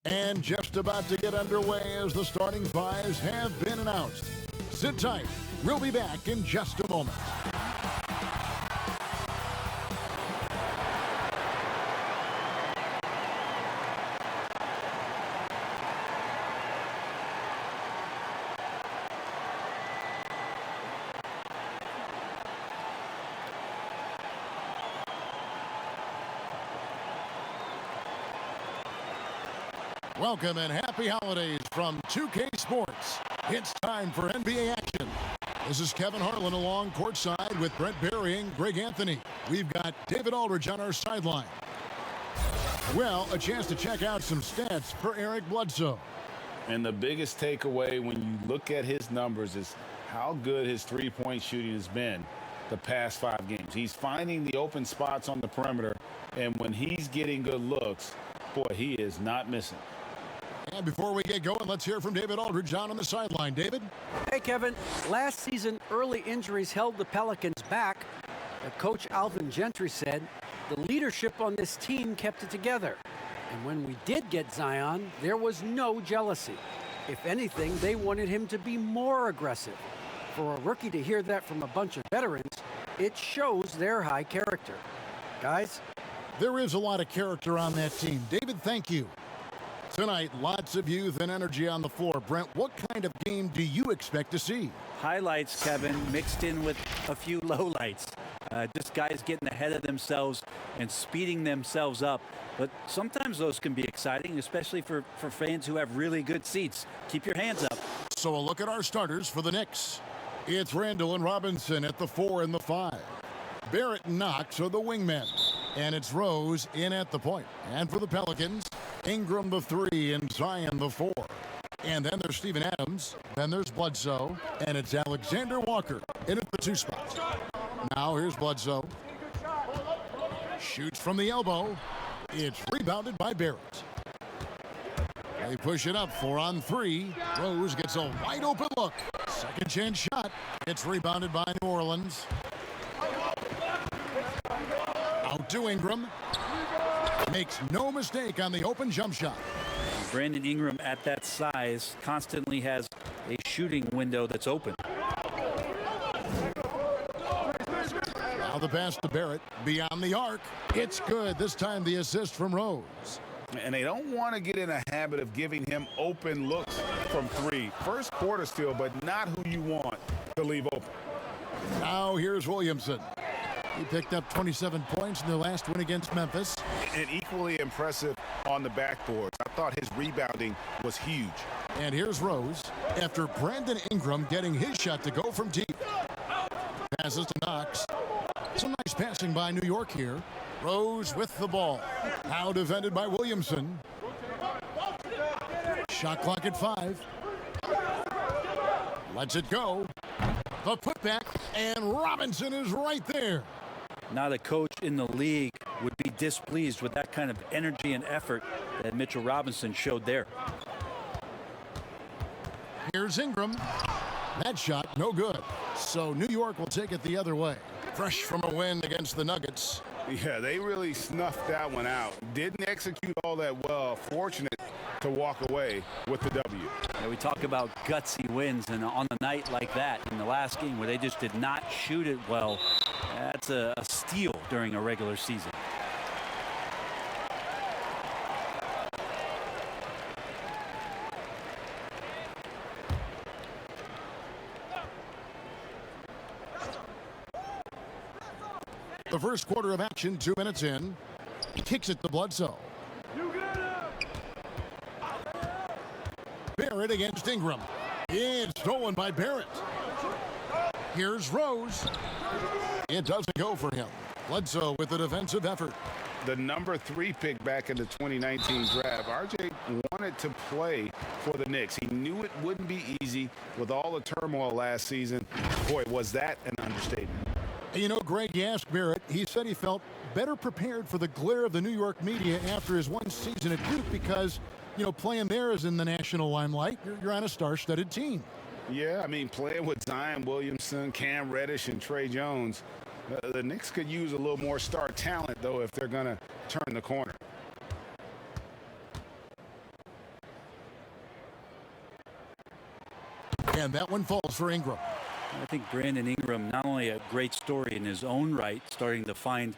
And just about to get underway as the starting fives have been announced. Sit tight. We'll be back in just a moment. Welcome and happy holidays from 2K Sports. It's time for NBA action. This is Kevin Harlan along courtside with Brent Barry and Greg Anthony. We've got David Aldridge on our sideline. Well, a chance to check out some stats for Eric Bledsoe. And the biggest takeaway when you look at his numbers is how good his three-point shooting has been the past 5 games. He's finding the open spots on the perimeter, and when he's getting good looks, boy, he is not missing. And before we get going, let's hear from David Aldridge down on the sideline. David? Hey, Kevin. Last season, early injuries held the Pelicans back. But Coach Alvin Gentry said the leadership on this team kept it together. And when we did get Zion, there was no jealousy. If anything, they wanted him to be more aggressive. For a rookie to hear that from a bunch of veterans, it shows their high character. Guys? There is a lot of character on that team. David, thank you. Tonight, lots of youth and energy on the floor. Brent, what kind of game do you expect to see? Highlights, Kevin, mixed in with a few lowlights. Just guys getting ahead of themselves and speeding themselves up. But sometimes those can be exciting, especially for fans who have really good seats. Keep your hands up. So a look at our starters for the Knicks. It's Randall and Robinson at the 4 and the 5. Barrett and Knox are the wingmen. And it's Rose in at the point. And for the Pelicans, Ingram the 3 and Zion the 4. And then there's Steven Adams. Then there's Bledsoe. And it's Alexander Walker in at the 2 spot. Now here's Bledsoe. Shoots from the elbow. It's rebounded by Barrett. They push it up 4 on 3. Rose gets a wide open look. Second chance shot. It's rebounded by New Orleans. Out to Ingram. Makes no mistake on the open jump shot. Brandon Ingram at that size constantly has a shooting window that's open. Now the pass to Barrett. Beyond the arc. It's good. This time the assist from Rose. And they don't want to get in a habit of giving him open looks from 3. First quarter still, but not who you want to leave open. Now here's Williamson. He picked up 27 points in their last win against Memphis. And equally impressive on the backboards. I thought his rebounding was huge. And here's Rose after Brandon Ingram getting his shot to go from deep. Passes to Knox. Some nice passing by New York here. Rose with the ball. Now defended by Williamson. Shot clock at 5. Lets it go. The putback, and Robinson is right there. Not a coach in the league would be displeased with that kind of energy and effort that Mitchell Robinson showed there. Here's Ingram. That shot, no good. So New York will take it the other way. Fresh from a win against the Nuggets. Yeah, they really snuffed that one out. Didn't execute all that well. Fortunate to walk away with the W. Yeah, we talk about gutsy wins, and on a night like that in the last game where they just did not shoot it well, that's a steal during a regular season. The first quarter of action, 2 minutes in. Kicks it to Bledsoe. Barrett against Ingram. It's stolen by Barrett. Here's Rose. It doesn't go for him. Bledsoe with a defensive effort. The number 3 pick back in the 2019 draft. RJ wanted to play for the Knicks. He knew it wouldn't be easy with all the turmoil last season. Boy, was that an understatement. You know, Greg asked Barrett. He said he felt better prepared for the glare of the New York media after his one season at Duke because, you know, playing there is in the national limelight. You're on a star-studded team. Yeah, I mean, playing with Zion Williamson, Cam Reddish, and Trey Jones, the Knicks could use a little more star talent, though, if they're going to turn the corner. And that one falls for Ingram. I think Brandon Ingram, not only a great story in his own right, starting to find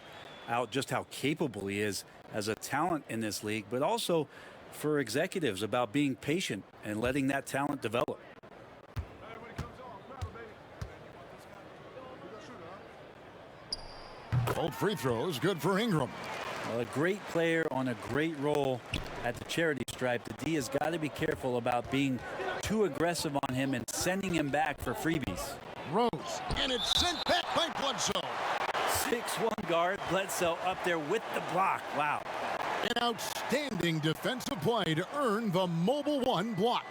out just how capable he is as a talent in this league, but also for executives about being patient and letting that talent develop. Both free throws good for Ingram. Well, a great player on a great role at the charity stripe. The D has got to be careful about being too aggressive on him and sending him back for freebies. Rose, and it's sent back by Bledsoe. 6'1" guard, Bledsoe up there with the block. Wow. An outstanding defensive play to earn the mobile one block.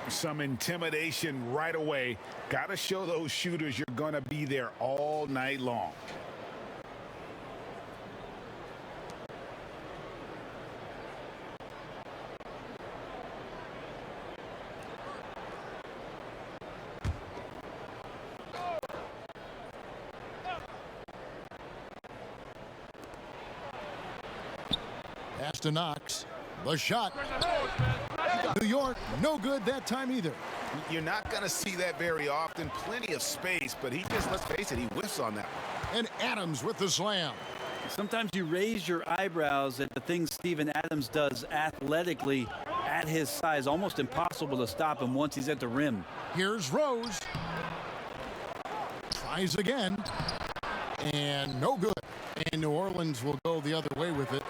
Some intimidation right away. Got to show those shooters you're going to be there all night long. Pass to Knox. The shot. New York, no good that time either. You're not going to see that very often. Plenty of space, but he just, let's face it, he whiffs on that one. And Adams with the slam. Sometimes you raise your eyebrows at the things Steven Adams does athletically at his size. Almost impossible to stop him once he's at the rim. Here's Rose. Tries again. And no good. And New Orleans will go the other way with it.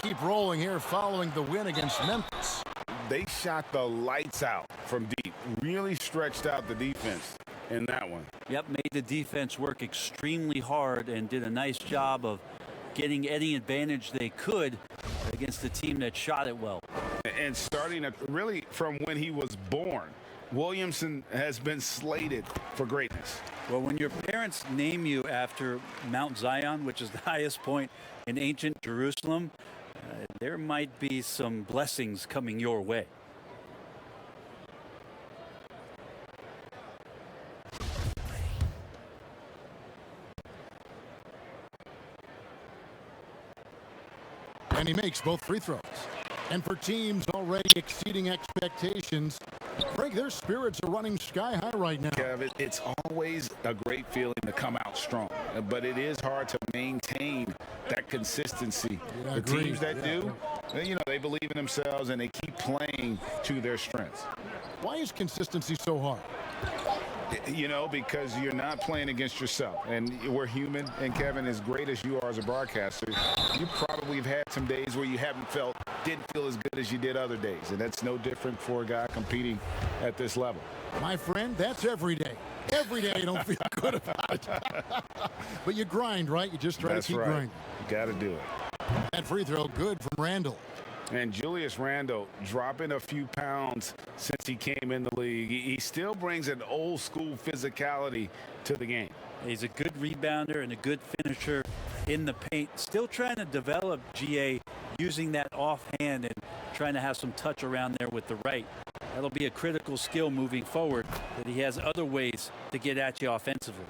Keep rolling here following the win against Memphis. They shot the lights out from deep. Really stretched out the defense in that one. Yep, made the defense work extremely hard and did a nice job of getting any advantage they could against the team that shot it well. And starting really from when he was born, Williamson has been slated for greatness. Well, when your parents name you after Mount Zion, which is the highest point in ancient Jerusalem, there might be some blessings coming your way. And he makes both free throws. And for teams already exceeding expectations, Frank, their spirits are running sky high right now. Kev, it's always a great feeling to come out strong, but it is hard to maintain that consistency. Yeah, the teams that do, you know, they believe in themselves and they keep playing to their strengths. Why is consistency so hard? You know, because you're not playing against yourself. And we're human. And Kevin, as great as you are as a broadcaster, you probably have had some days where you didn't feel as good as you did other days. And that's no different for a guy competing at this level. My friend, that's every day. Every day you don't feel good about it. But you grind, right? You just try to keep grinding. You got to do it. That free throw good from Randle. And Julius Randle dropping a few pounds since he came in the league. He still brings an old school physicality to the game. He's a good rebounder and a good finisher in the paint. Still trying to develop GA using that offhand and trying to have some touch around there with the right. That'll be a critical skill moving forward, that he has other ways to get at you offensively.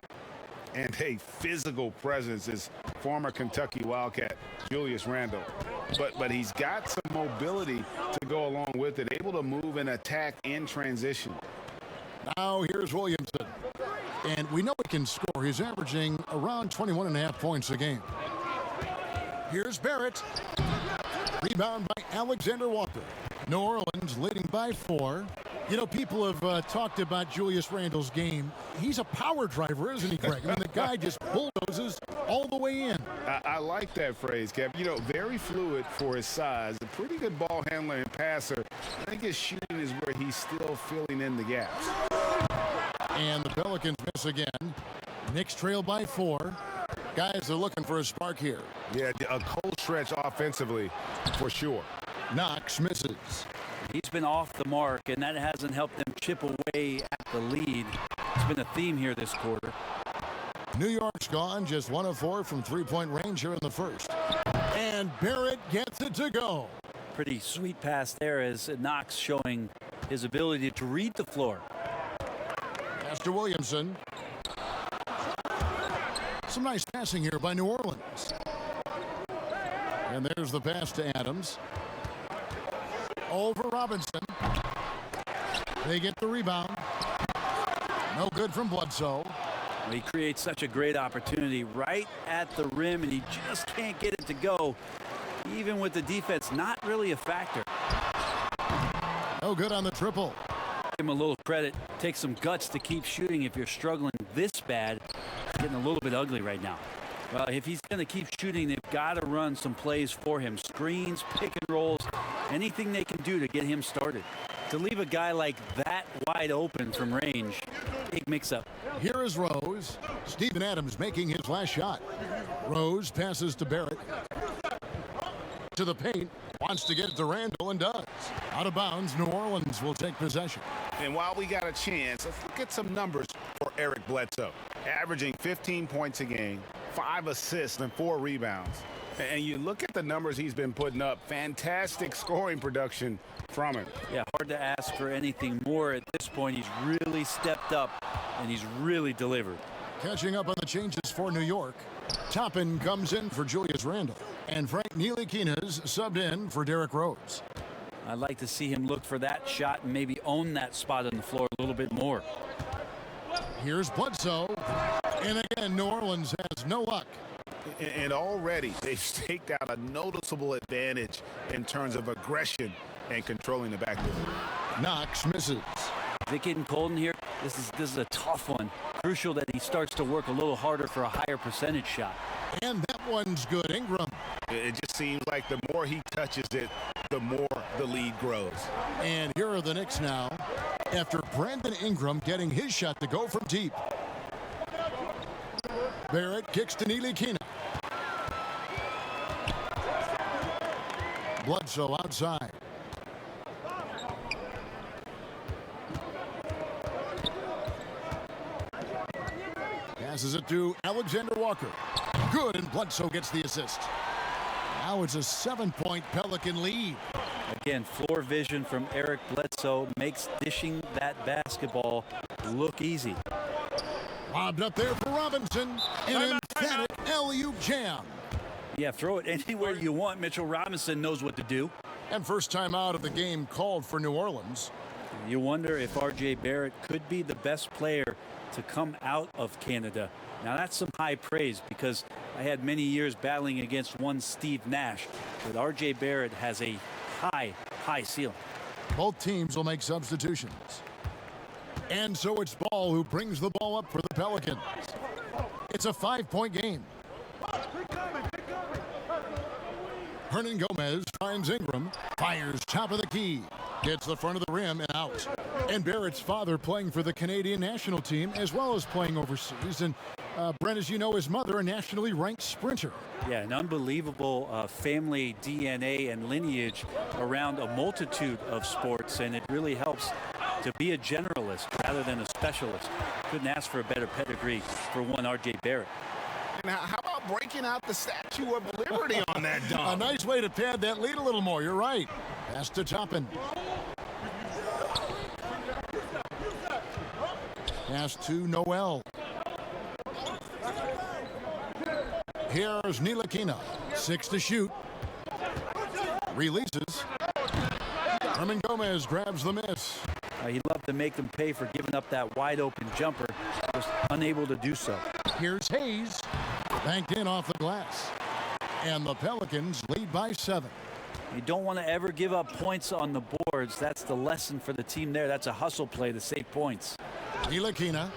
And a physical presence is former Kentucky Wildcat Julius Randle. But he's got some mobility to go along with it, able to move and attack in transition. Now here's Williamson. And we know he can score. He's averaging around 21.5 points a game. Here's Barrett. Rebound by Alexander Walker. New Orleans leading by 4. You know, people have talked about Julius Randle's game. He's a power driver, isn't he, Greg? I mean, the guy just bulldozes all the way in. I like that phrase, Kev. You know, very fluid for his size. A pretty good ball handler and passer. I think his shooting is where he's still filling in the gaps. And the Pelicans miss again. Knicks trail by 4. Guys are looking for a spark here. Yeah, a cold stretch offensively for sure. Knox misses. He's been off the mark, and that hasn't helped them chip away at the lead. It's been a theme here this quarter. New York's gone, just 1 of 4 from three-point range here in the first. And Barrett gets it to go. Pretty sweet pass there as Knox showing his ability to read the floor. Pass to Williamson. Some nice passing here by New Orleans. And there's the pass to Adams. Over Robinson. They get the rebound. No good from Bledsoe. Well, he creates such a great opportunity right at the rim, and he just can't get it to go. Even with the defense not really a factor. No good on the triple. Give him a little credit. Take some guts to keep shooting if you're struggling this bad. It's getting a little bit ugly right now. Well, if he's going to keep shooting, they've got to run some plays for him. Screens, pick and rolls, anything they can do to get him started. To leave a guy like that wide open from range, big mix-up. Here is Rose. Steven Adams making his last shot. Rose passes to Barrett. To the paint. Wants to get it to Randall and does. Out of bounds, New Orleans will take possession. And while we got a chance, let's look at some numbers for Eric Bledsoe. Averaging 15 points a game, 5 assists, and 4 rebounds. And you look at the numbers he's been putting up, fantastic scoring production from him. Yeah, hard to ask for anything more at this point. He's really stepped up, and he's really delivered. Catching up on the changes for New York. Toppin comes in for Julius Randle. And Frank Ntilikina's subbed in for Derrick Rose. I'd like to see him look for that shot and maybe own that spot on the floor a little bit more. Here's Bledsoe. And again, New Orleans has no luck. And already they've staked out a noticeable advantage in terms of aggression and controlling the backcourt. Knox misses. Is it getting cold in here? This is a tough one. Crucial that he starts to work a little harder for a higher percentage shot. And that one's good. Ingram. It just seems like the more he touches it, the more the lead grows. And here are the Knicks now, after Brandon Ingram getting his shot to go from deep. Barrett kicks to Ntilikina. Bledsoe outside. Passes it to Alexander Walker. Good, and Bledsoe gets the assist. Now it's a 7-point Pelican lead. Again, floor vision from Eric Bledsoe makes dishing that basketball look easy. Lobbed up there for Robinson. An emphatic alley-oop jam. Yeah, throw it anywhere you want. Mitchell Robinson knows what to do. And first time out of the game called for New Orleans. You wonder if R.J. Barrett could be the best player to come out of Canada. Now that's some high praise because I had many years battling against one Steve Nash, but R.J. Barrett has a high ceiling. Both teams will make substitutions. And so it's Ball who brings the ball up for the Pelicans. It's a 5-point game. Hernan Gomez finds Ingram, fires top of the key, gets the front of the rim and out. And Barrett's father playing for the Canadian national team as well as playing overseas. And Brent, as you know, his mother, a nationally ranked sprinter. Yeah, an unbelievable family DNA and lineage around a multitude of sports, and it really helps to be a generalist rather than a specialist. Couldn't ask for a better pedigree for one R.J. Barrett. And how about breaking out the Statue of Liberty on that dunk? A nice way to pad that lead a little more. You're right. Pass to Toppin. Pass to Noel. Here's Ntilikina. 6 to shoot. Releases. Hernan Gomez grabs the miss. He'd love to make them pay for giving up that wide open jumper. Was unable to do so. Here's Hayes. Banked in off the glass. And the Pelicans lead by 7. You don't want to ever give up points on the boards. That's the lesson for the team there. That's a hustle play to save points. Ntilikina.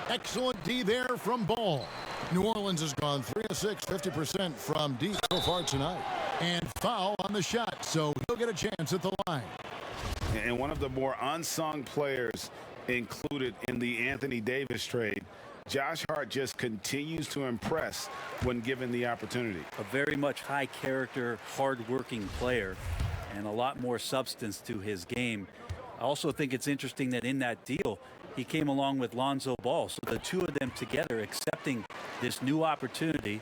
Excellent D there from Ball. New Orleans has gone 3 of 6, 50% from deep so far tonight. And foul on the shot, so he'll get a chance at the line. And one of the more unsung players included in the Anthony Davis trade, Josh Hart just continues to impress when given the opportunity. A very much high character, hard-working player, and a lot more substance to his game. I also think it's interesting that in that deal, he came along with Lonzo Ball. So the two of them together accepting this new opportunity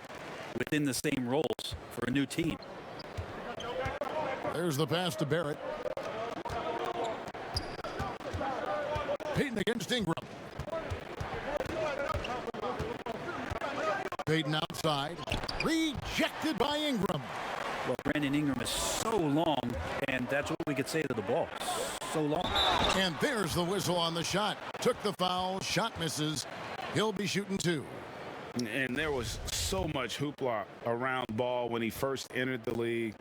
within the same roles for a new team. There's the pass to Barrett. Payton against Ingram. Payton outside. Rejected by Ingram. Well, Brandon Ingram is so long, and that's what we could say to the ball. so long. And there's the whistle on the shot. Took the foul. Shot misses. He'll be shooting 2. And there was so much hoopla around Ball when he first entered the league.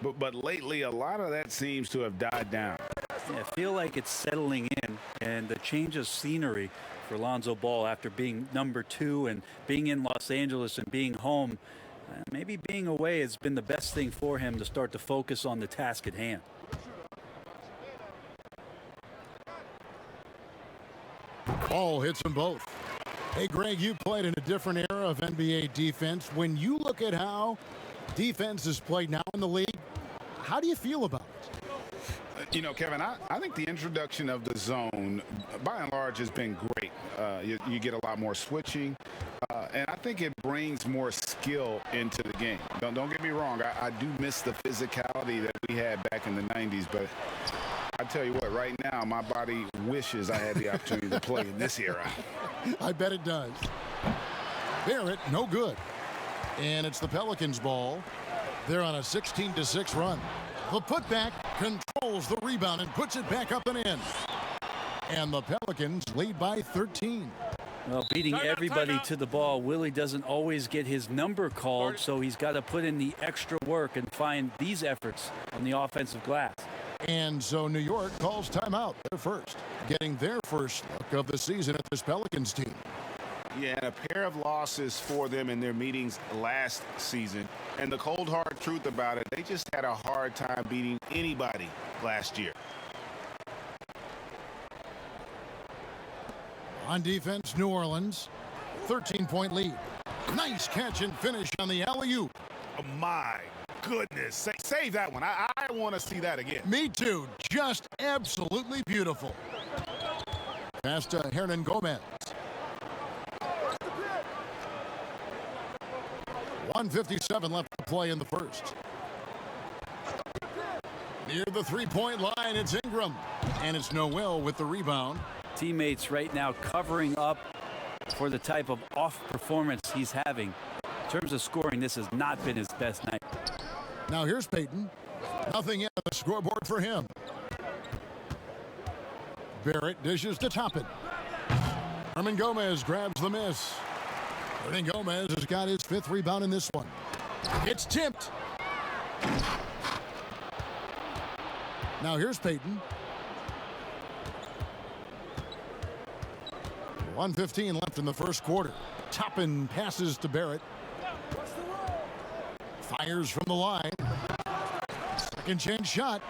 But lately, a lot of that seems to have died down. Yeah, I feel like it's settling in, and the change of scenery for Lonzo Ball after being number 2 and being in Los Angeles and being home, maybe being away has been the best thing for him to start to focus on the task at hand. Ball hits them both. Hey, Greg, you played in a different era of NBA defense. When you look at how defense is played now in the league, how do you feel about it? You know, Kevin, I think the introduction of the zone, by and large, has been great. You get a lot more switching, and I think it brings more skill into the game. Don't get me wrong. I do miss the physicality that we had back in the 90s, but I tell you what, right now, my body wishes I had the opportunity to play in this era. I bet it does. Barrett, no good. And it's the Pelicans' ball. They're on a 16-6 run. The putback controls the rebound and puts it back up and in. And the Pelicans lead by 13. Well, beating everybody to the ball, Willie doesn't always get his number called, so he's got to put in the extra work and find these efforts on the offensive glass. And so New York calls timeout. They're first, getting their first look of the season at this Pelicans team. Yeah, a pair of losses for them in their meetings last season. And the cold, hard truth about it, they just had a hard time beating anybody last year. On defense, New Orleans, 13-point lead. Nice catch and finish on the alley-oop. Oh, my goodness. Save that one. I want to see that again. Me too. Just absolutely beautiful. Pass to Hernan Gomez. 1:57 left to play in the first. Near the three-point line, it's Ingram. And it's Noel with the rebound. Teammates right now covering up for the type of off performance he's having. In terms of scoring, this has not been his best night. Now here's Peyton. Nothing yet on the scoreboard for him. Barrett dishes to Toppin. Hernan Gomez grabs the miss. Hernan Gomez has got his 5th rebound in this one. It's tipped. Now here's Peyton. 1:15 left in the first quarter. Toppin passes to Barrett. Fires from the line. Second chance shot.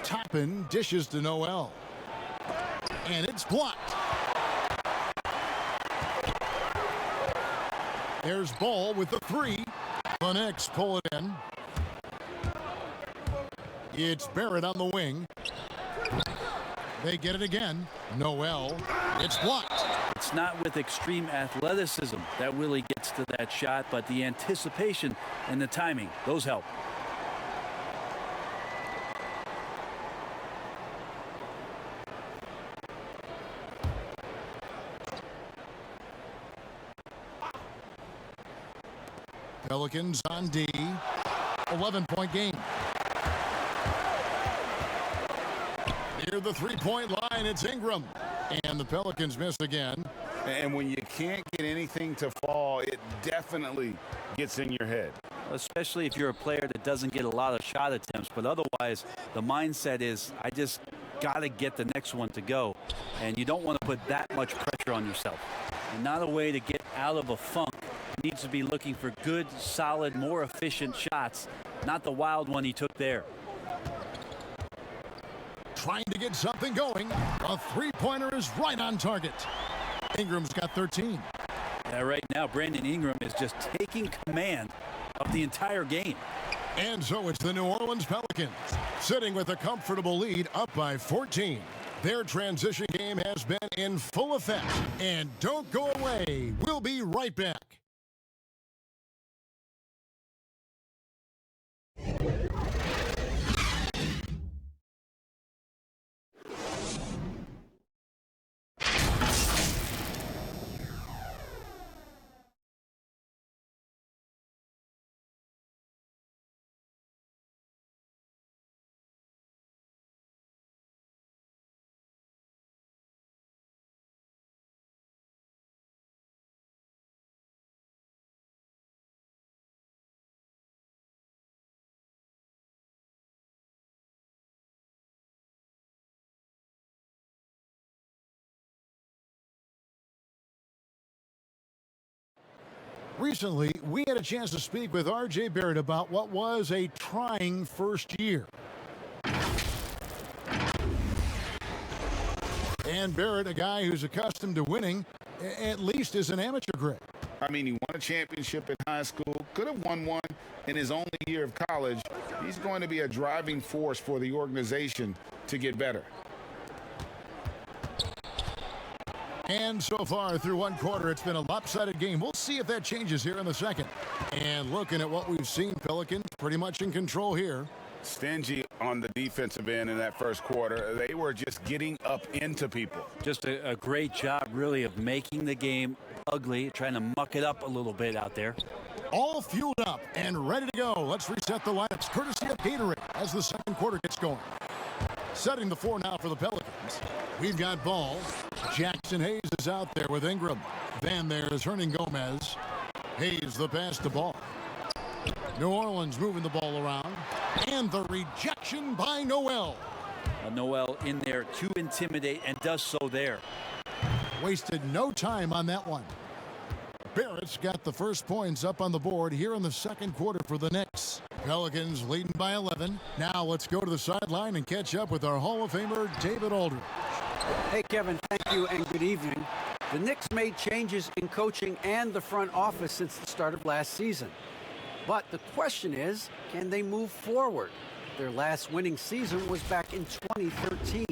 Toppin dishes to Noel. And it's blocked. There's Ball with the 3. The Knicks pull it in. It's Barrett on the wing. They get it again. Noel. It's blocked. It's not with extreme athleticism that Willie gets to that shot, but the anticipation and the timing, those help. Pelicans on D. 11-point game. Near the three-point line, it's Ingram. And the Pelicans miss again. And when you can't get anything to fall, it definitely gets in your head. Especially if you're a player that doesn't get a lot of shot attempts. But otherwise, the mindset is, I just got to get the next one to go. And you don't want to put that much pressure on yourself. And not a way to get out of a funk. You need to be looking for good, solid, more efficient shots, not the wild one he took there. Trying to get something going. A three-pointer is right on target. Ingram's got 13. Yeah, right now, Brandon Ingram is just taking command of the entire game. And so it's the New Orleans Pelicans, sitting with a comfortable lead up by 14. Their transition game has been in full effect. And don't go away. We'll be right back. Recently, we had a chance to speak with R.J. Barrett about what was a trying first year. And Barrett, a guy who's accustomed to winning, at least as an amateur grade. I mean, he won a championship in high school, could have won one in his only year of college. He's going to be a driving force for the organization to get better. And so far through one quarter, it's been a lopsided game. We'll see if that changes here in the second. And looking at what we've seen, Pelicans pretty much in control here. Stingy on the defensive end in that first quarter. They were just getting up into people. Just a great job, really, of making the game ugly, trying to muck it up a little bit out there. All fueled up and ready to go. Let's reset the lineups courtesy of Gatorade as the second quarter gets going. Setting the floor now for the Pelicans. We've got ball. Jackson Hayes is out there with Ingram. Then there's Hernan Gomez. Hayes the pass to Ball. New Orleans moving the ball around. And the rejection by Noel. Noel in there to intimidate and does so there. Wasted no time on that one. Barrett's got the first points up on the board here in the second quarter for the Knicks. Pelicans leading by 11. Now let's go to the sideline and catch up with our Hall of Famer, David Aldridge. Hey, Kevin, thank you and good evening. The Knicks made changes in coaching and the front office since the start of last season. But the question is, can they move forward? Their last winning season was back in 2013.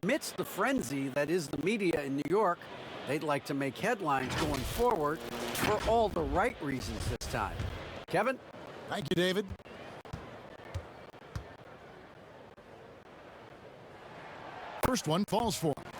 Amidst the frenzy that is the media in New York, they'd like to make headlines going forward for all the right reasons this time. Kevin? Thank you, David. First one falls for him.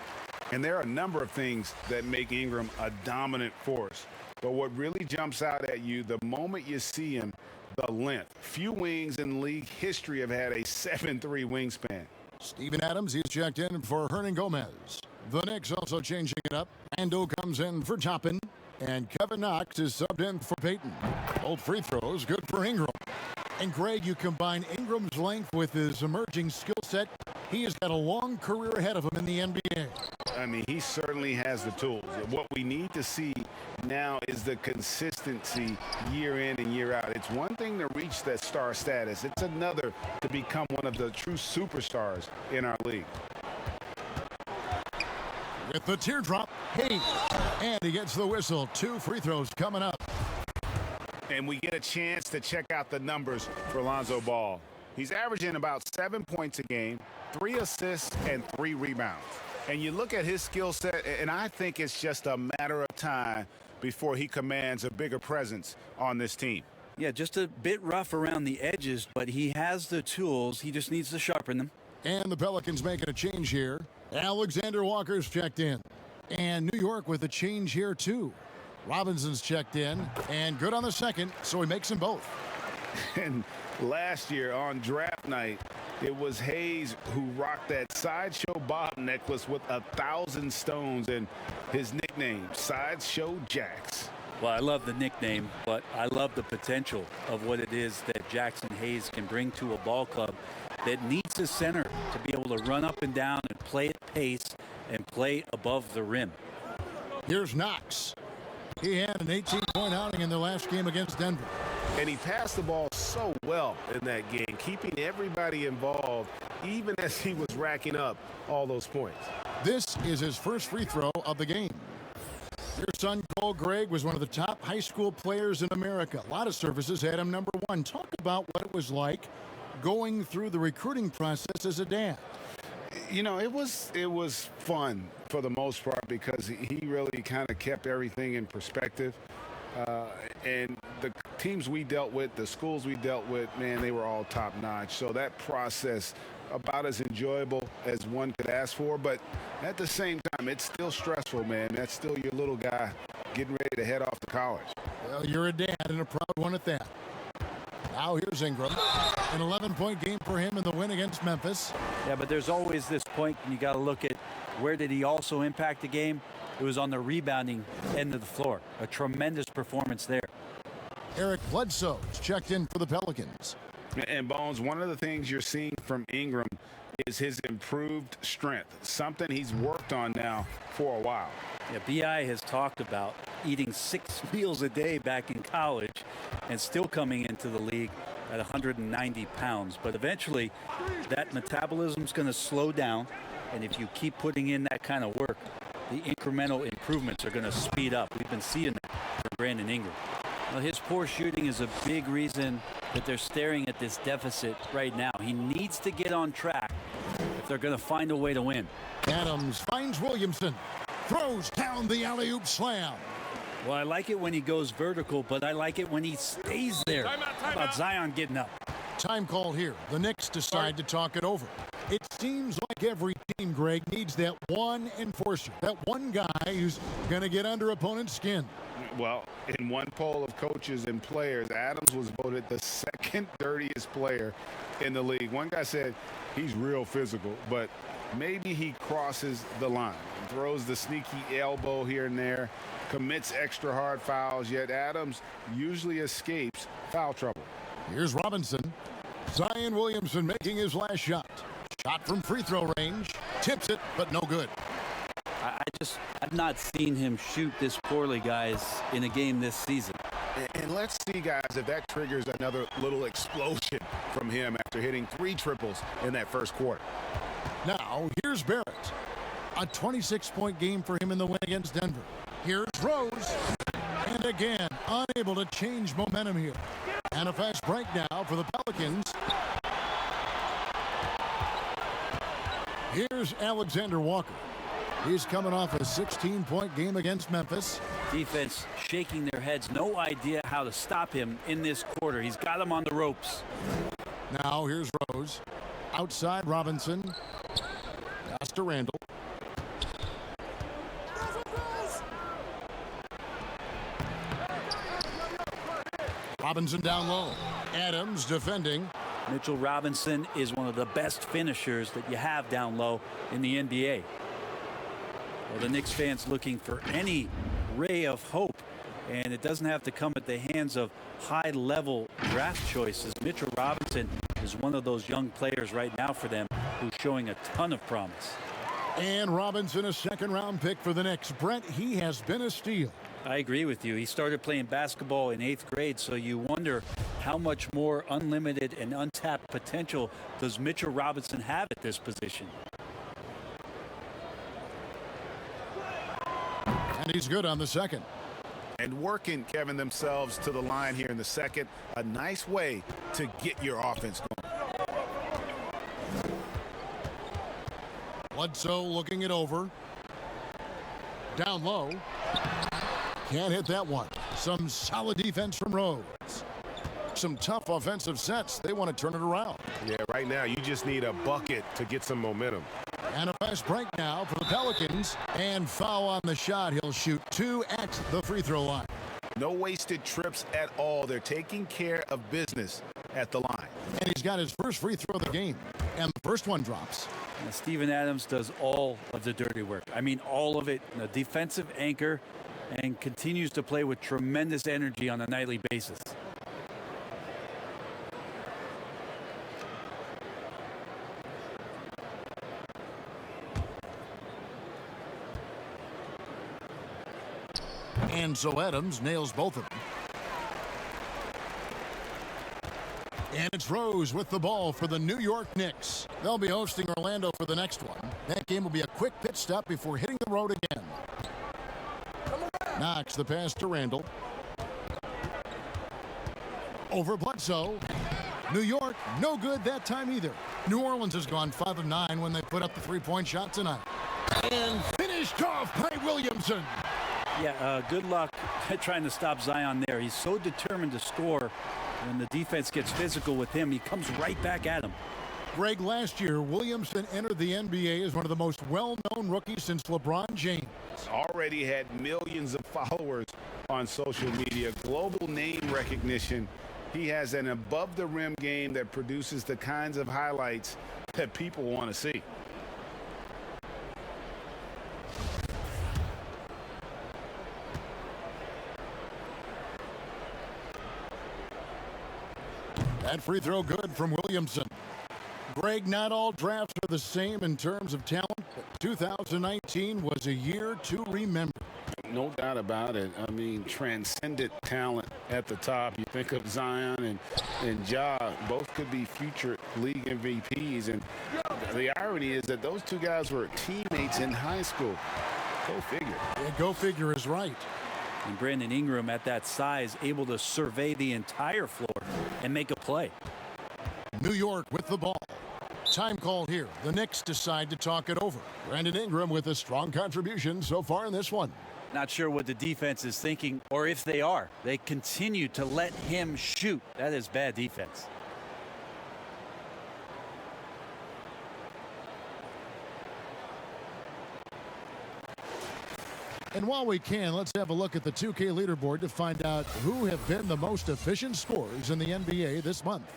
And there are a number of things that make Ingram a dominant force. But what really jumps out at you the moment you see him, the length. Few wings in league history have had a 7'3" wingspan. Steven Adams, he's checked in for Hernan Gomez. The Knicks also changing it up. Ando comes in for Toppin. And Kevin Knox is subbed in for Payton. Both free throws, good for Ingram. And Greg, you combine Ingram's length with his emerging skill set. He has got a long career ahead of him in the NBA. I mean, he certainly has the tools. What we need to see now is the consistency year in and year out. It's one thing to reach that star status. It's another to become one of the true superstars in our league. With the teardrop, Hayes. And he gets the whistle. 2 free throws coming up. And we get a chance to check out the numbers for Lonzo Ball. He's averaging about 7 points a game, 3 assists, and 3 rebounds. And you look at his skill set, and I think it's just a matter of time before he commands a bigger presence on this team. Yeah, just a bit rough around the edges, but he has the tools. He just needs to sharpen them. And the Pelicans making a change here. Alexander Walker's checked in. And New York with a change here, too. Robinson's checked in. And good on the second, so he makes them both. And last year on draft night, it was Hayes who rocked that Sideshow Bob necklace with 1,000 stones and his nickname, Sideshow Jax. Well, I love the nickname, but I love the potential of what it is that Jackson Hayes can bring to a ball club that needs a center to be able to run up and down and play at pace and play above the rim. Here's Knox. He had an 18-point outing in the last game against Denver. And he passed the ball so well in that game, keeping everybody involved, even as he was racking up all those points. This is his first free throw of the game. Your son, Cole Gregg, was one of the top high school players in America. A lot of services had him number 1. Talk about what it was like going through the recruiting process as a dad. You know, it was fun for the most part because he really kind of kept everything in perspective. And the teams we dealt with, the schools we dealt with, man, they were all top-notch. So that process, about as enjoyable as one could ask for. But at the same time, it's still stressful, man. That's still your little guy getting ready to head off to college. Well, you're a dad and a proud one at that. Now here's Ingram. An 11-point game for him in the win against Memphis. Yeah, but there's always this point, and you got to look at where did he also impact the game. It was on the rebounding end of the floor. A tremendous performance there. Eric Bledsoe is checked in for the Pelicans. And Bones, one of the things you're seeing from Ingram is his improved strength, something he's worked on now for a while. Yeah, B.I. has talked about eating 6 meals a day back in college and still coming into the league at 190 pounds. But eventually, that metabolism's going to slow down, and if you keep putting in that kind of work, the incremental improvements are going to speed up. We've been seeing that for Brandon Ingram. Well, his poor shooting is a big reason that they're staring at this deficit right now. He needs to get on track if they're going to find a way to win. Adams finds Williamson. Throws down the alley-oop slam. Well, I like it when he goes vertical, but I like it when he stays there. How about Zion getting up? Time call here. The Knicks decide to talk it over. It seems like every team, Greg, needs that one enforcer, that one guy who's going to get under opponent's skin. Well, in one poll of coaches and players, Adams was voted the second dirtiest player in the league. One guy said he's real physical, but maybe he crosses the line, throws the sneaky elbow here and there, commits extra hard fouls, yet Adams usually escapes foul trouble. Here's Robinson. Zion Williamson making his last shot. Shot from free throw range. Tips it, but no good. I've not seen him shoot this poorly, guys, in a game this season. And let's see, guys, if that triggers another little explosion from him after hitting 3 triples in that first quarter. Now, here's Barrett. A 26-point game for him in the win against Denver. Here's Rose. And again, unable to change momentum here. And a fast break now for the Pelicans. Here's Alexander Walker. He's coming off a 16-point game against Memphis. Defense shaking their heads. No idea how to stop him in this quarter. He's got him on the ropes. Now here's Rose. Outside Robinson. Pass to Randall. Robinson down low. Adams defending. Mitchell Robinson is one of the best finishers that you have down low in the NBA. Well, the Knicks fans looking for any ray of hope, and it doesn't have to come at the hands of high-level draft choices. Mitchell Robinson is one of those young players right now for them who's showing a ton of promise. And Robinson, a second-round pick for the Knicks. Brent, he has been a steal. I agree with you. He started playing basketball in 8th grade, so you wonder how much more unlimited and untapped potential does Mitchell Robinson have at this position. And he's good on the second. And working, Kevin, themselves to the line here in the second. A nice way to get your offense going. Bledsoe looking it over. Down low. Can't hit that one. Some solid defense from Rose. Some tough offensive sets. They want to turn it around. Yeah, right now you just need a bucket to get some momentum. And a fast break now for the Pelicans. And foul on the shot. He'll shoot 2 at the free throw line. No wasted trips at all. They're taking care of business at the line. And he's got his first free throw of the game. And the first one drops. Now, Steven Adams does all of the dirty work. I mean, all of it. A defensive anchor, and continues to play with tremendous energy on a nightly basis. And so Adams nails both of them. And it's Rose with the ball for the New York Knicks. They'll be hosting Orlando for the next one. That game will be a quick pit stop before hitting the road again. Knox the pass to Randall. Over Bledsoe. New York, no good that time either. New Orleans has gone 5 of 9 when they put up the three-point shot tonight. And finished off by Williamson. Yeah, good luck trying to stop Zion there. He's so determined to score. When the defense gets physical with him, he comes right back at him. Greg, last year, Williamson entered the NBA as one of the most well-known rookies since LeBron James. Already had millions of followers on social media, global name recognition. He has an above-the-rim game that produces the kinds of highlights that people want to see. That free throw good from Williamson. Greg, not all drafts are the same in terms of talent, but 2019 was a year to remember. No doubt about it. I mean, transcendent talent at the top. You think of Zion and Ja, both could be future league MVPs. And the irony is that those two guys were teammates in high school. Go figure. Yeah, go figure is right. And Brandon Ingram at that size, able to survey the entire floor and make a play. New York with the ball. Time call here. The Knicks decide to talk it over. Brandon Ingram with a strong contribution so far in this one. Not sure what the defense is thinking, or if they are. They continue to let him shoot. That is bad defense. And while we can, let's have a look at the 2K leaderboard to find out who have been the most efficient scorers in the NBA this month.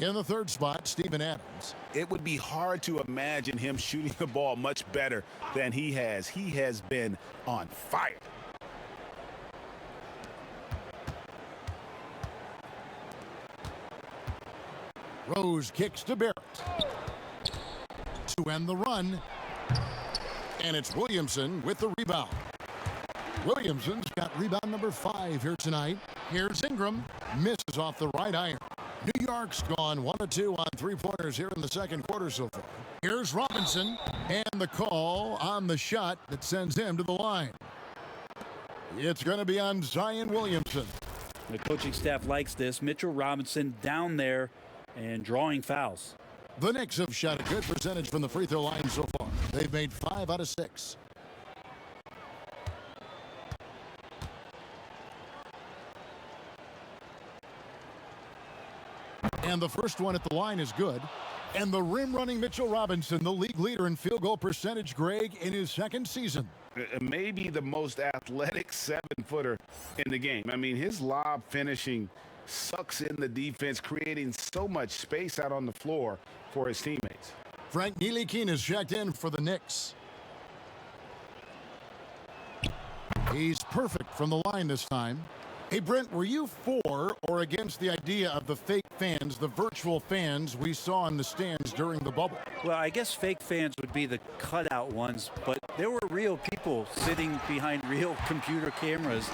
In the third spot, Steven Adams. It would be hard to imagine him shooting the ball much better than he has. He has been on fire. Rose kicks to Barrett. To end the run. And it's Williamson with the rebound. Williamson's got rebound number 5 here tonight. Here's Ingram. Misses off the right iron. New York's gone 1 of 2 on three-pointers here in the second quarter so far. Here's Robinson, and the call on the shot that sends him to the line. It's going to be on Zion Williamson. The coaching staff likes this. Mitchell Robinson down there and drawing fouls. The Knicks have shot a good percentage from the free throw line so far. They've made 5 out of 6. And the first one at the line is good. And the rim-running Mitchell Robinson, the league leader in field goal percentage, Greg, in his second season. Maybe the most athletic 7-footer in the game. I mean, his lob finishing sucks in the defense, creating so much space out on the floor for his teammates. Frank Ntilikina is checked in for the Knicks. He's perfect from the line this time. Hey, Brent, were you for or against the idea of the fake fans, the virtual fans we saw in the stands during the bubble? Well, I guess fake fans would be the cutout ones, but there were real people sitting behind real computer cameras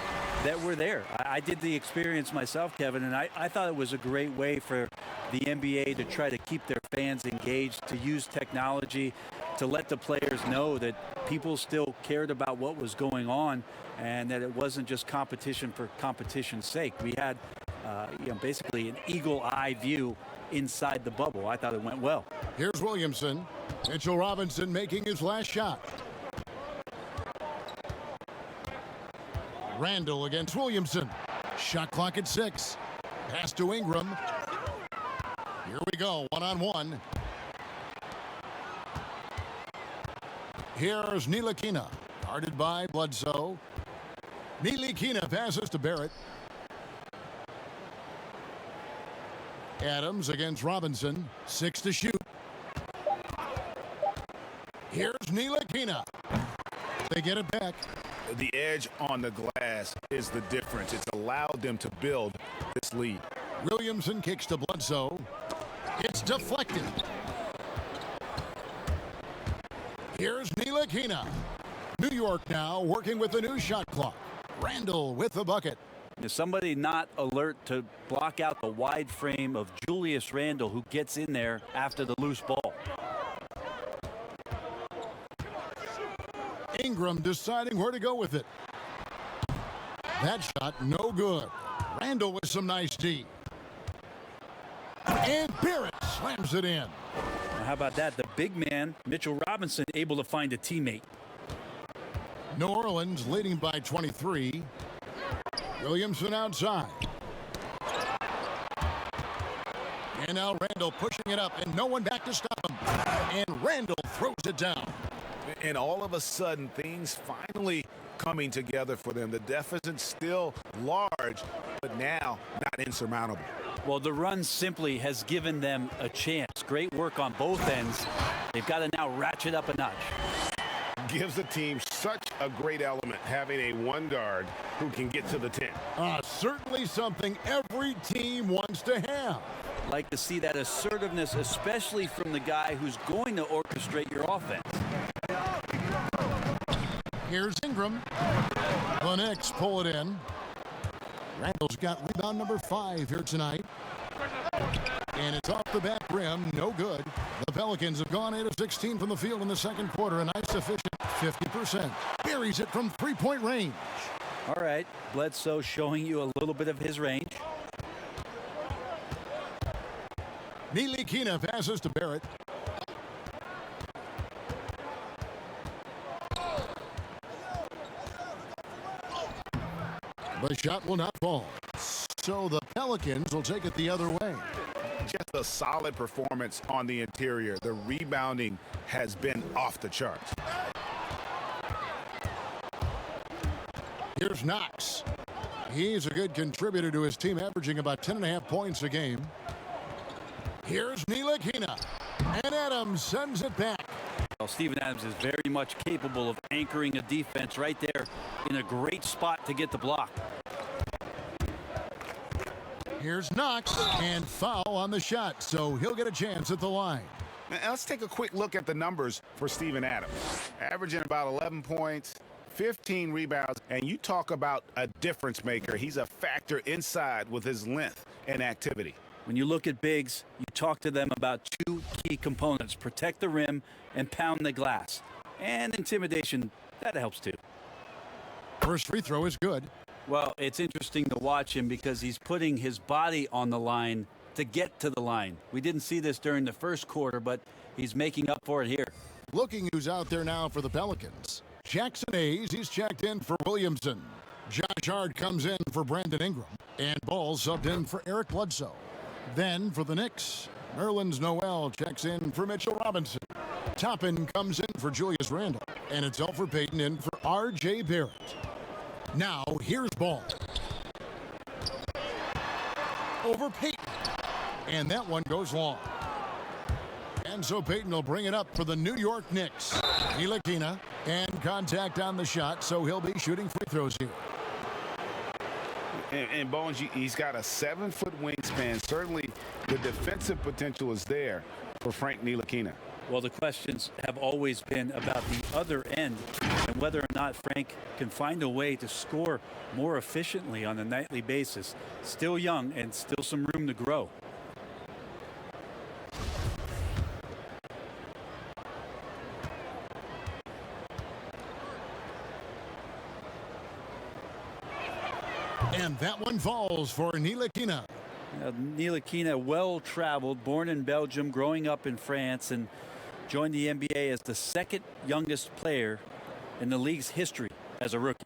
that were there. I did the experience myself, Kevin, and I thought it was a great way for the NBA to try to keep their fans engaged, to use technology to let the players know that people still cared about what was going on and that it wasn't just competition for competition's sake. We had basically an eagle eye view inside the bubble. I thought it went well. Here's Williamson. Mitchell Robinson making his last shot. Randall against Williamson. Shot clock at 6. Pass to Ingram. Here we go, one-on-one. Here's Ntilikina, guarded by Bledsoe. Ntilikina passes to Barrett. Adams against Robinson. 6 to shoot. Here's Ntilikina. They get it back. The edge on the glass is the difference. It's allowed them to build this lead. Williamson kicks to Bledsoe. It's deflected. Here's Ntilikina. New York now working with the new shot clock. Randall with the bucket. Is somebody not alert to block out the wide frame of Julius Randle, who gets in there after the loose ball? Ingram deciding where to go with it. That shot no good. Randall with some nice D. And Barrett slams it in. Now, how about that? The big man, Mitchell Robinson, able to find a teammate. New Orleans leading by 23. Williamson outside. And now Randall pushing it up, and no one back to stop him. And Randall throws it down. And all of a sudden, things finally coming together for them. The deficit's still large, but now not insurmountable. Well, the run simply has given them a chance. Great work on both ends. They've got to now ratchet up a notch. Gives the team such a great element, having a one guard who can get to the 10. Certainly something every team wants to have. Like to see that assertiveness, especially from the guy who's going to orchestrate your offense. Here's Ingram. The Knicks pull it in. Randall's got rebound number 5 here tonight. And it's off the back rim, no good. The Pelicans have gone 8 of 16 from the field in the second quarter, a nice efficient 50%. Buries it from three-point range. All right, Bledsoe showing you a little bit of his range. Ntilikina passes to Barrett. The shot will not fall. So the Pelicans will take it the other way. Just a solid performance on the interior. The rebounding has been off the charts. Here's Knox. He's a good contributor to his team, averaging about 10.5 points a game. Here's Ntilikina. And Adams sends it back. Well, Steven Adams is very much capable of anchoring a defense right there in a great spot to get the block. Here's Knox, and foul on the shot, so he'll get a chance at the line. Now, let's take a quick look at the numbers for Steven Adams. Averaging about 11 points, 15 rebounds, and you talk about a difference maker. He's a factor inside with his length and activity. When you look at bigs, you talk to them about 2 key components: protect the rim and pound the glass. And intimidation, that helps too. First free throw is good. Well, it's interesting to watch him because he's putting his body on the line to get to the line. We didn't see this during the first quarter, but he's making up for it here. Looking who's out there now for the Pelicans. Jackson Hayes, he's checked in for Williamson. Josh Hart comes in for Brandon Ingram. And Ball subbed in for Eric Bledsoe. Then for the Knicks, Nerlens Noel checks in for Mitchell Robinson. Toppin comes in for Julius Randle. And it's Elfrid Payton in for R.J. Barrett. Now, here's Ball. Over Payton. And that one goes long. And so Payton will bring it up for the New York Knicks. Ntilikina, and contact on the shot, so he'll be shooting free throws here. And Bones, he's got a 7-foot wingspan. Certainly, the defensive potential is there for Frank Ntilikina. Well, the questions have always been about the other end and whether or not Frank can find a way to score more efficiently on a nightly basis. Still young and still some room to grow. And that one falls for Ntilikina. Ntilikina, well-traveled, born in Belgium, growing up in France, and joined the NBA as the second youngest player in the league's history as a rookie.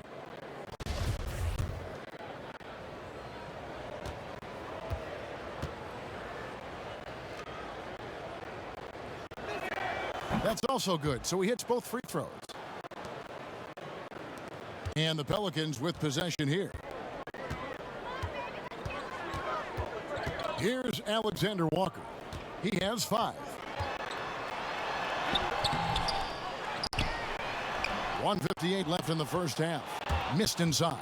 That's also good, so he hits both free throws. And the Pelicans with possession here. Here's Alexander Walker. He has 5. 1:58 left in the first half. Missed inside.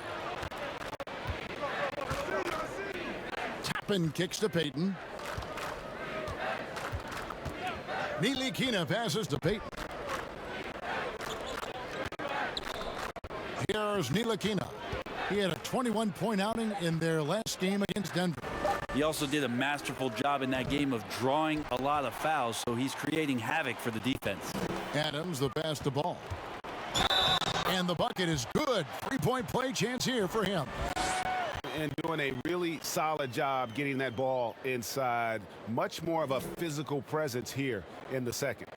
Toppin kicks to Payton. Ntilikina passes to Payton. Here's Ntilikina. He had a 21-point outing in their last game against Denver. He also did a masterful job in that game of drawing a lot of fouls, so he's creating havoc for the defense. Adams, the pass to Ball. And the bucket is good. 3-point play chance here for him. And doing a really solid job getting that ball inside. Much more of a physical presence here in the second.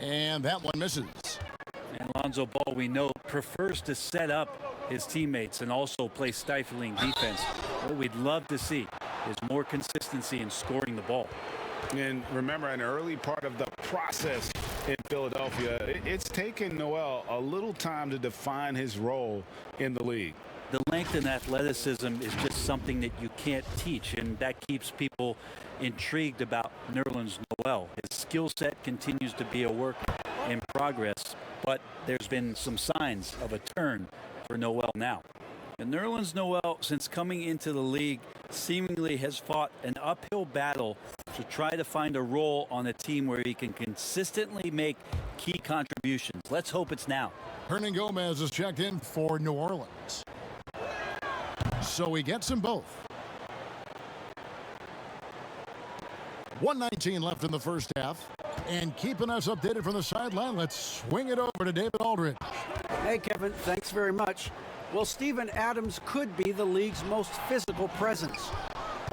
And that one misses. And Lonzo Ball, we know, prefers to set up his teammates and also play stifling defense. What we'd love to see is more consistency in scoring the ball. And remember, an early part of the process in Philadelphia, it's taken Noel a little time to define his role in the league. The length and athleticism is just something that you can't teach, and that keeps people intrigued about Nerlens Noel. His skill set continues to be a work in progress, but there's been some signs of a turn for Noel now. And Nerlens Noel, since coming into the league, seemingly has fought an uphill battle to try to find a role on a team where he can consistently make key contributions. Let's hope it's now. Hernan Gomez is checked in for New Orleans. So he gets them both. 1:19 left in the first half. And keeping us updated from the sideline, let's swing it over to David Aldridge. Hey, Kevin, thanks very much. Well, Steven Adams could be the league's most physical presence.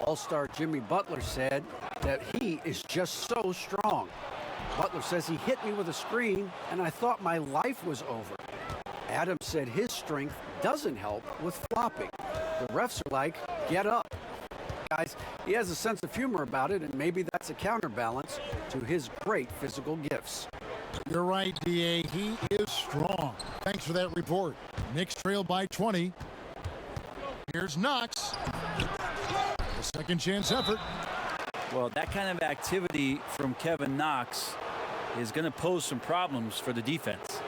All-star Jimmy Butler said that he is just so strong. Butler says he hit me with a screen, and I thought my life was over. Adams said his strength doesn't help with flopping. The refs are like, get up. Guys, he has a sense of humor about it, and maybe that's a counterbalance to his great physical gifts. You're right, D.A. He is strong. Thanks for that report. Knicks trail by 20. Here's Knox. A second chance effort. Well, that kind of activity from Kevin Knox is going to pose some problems for the defense.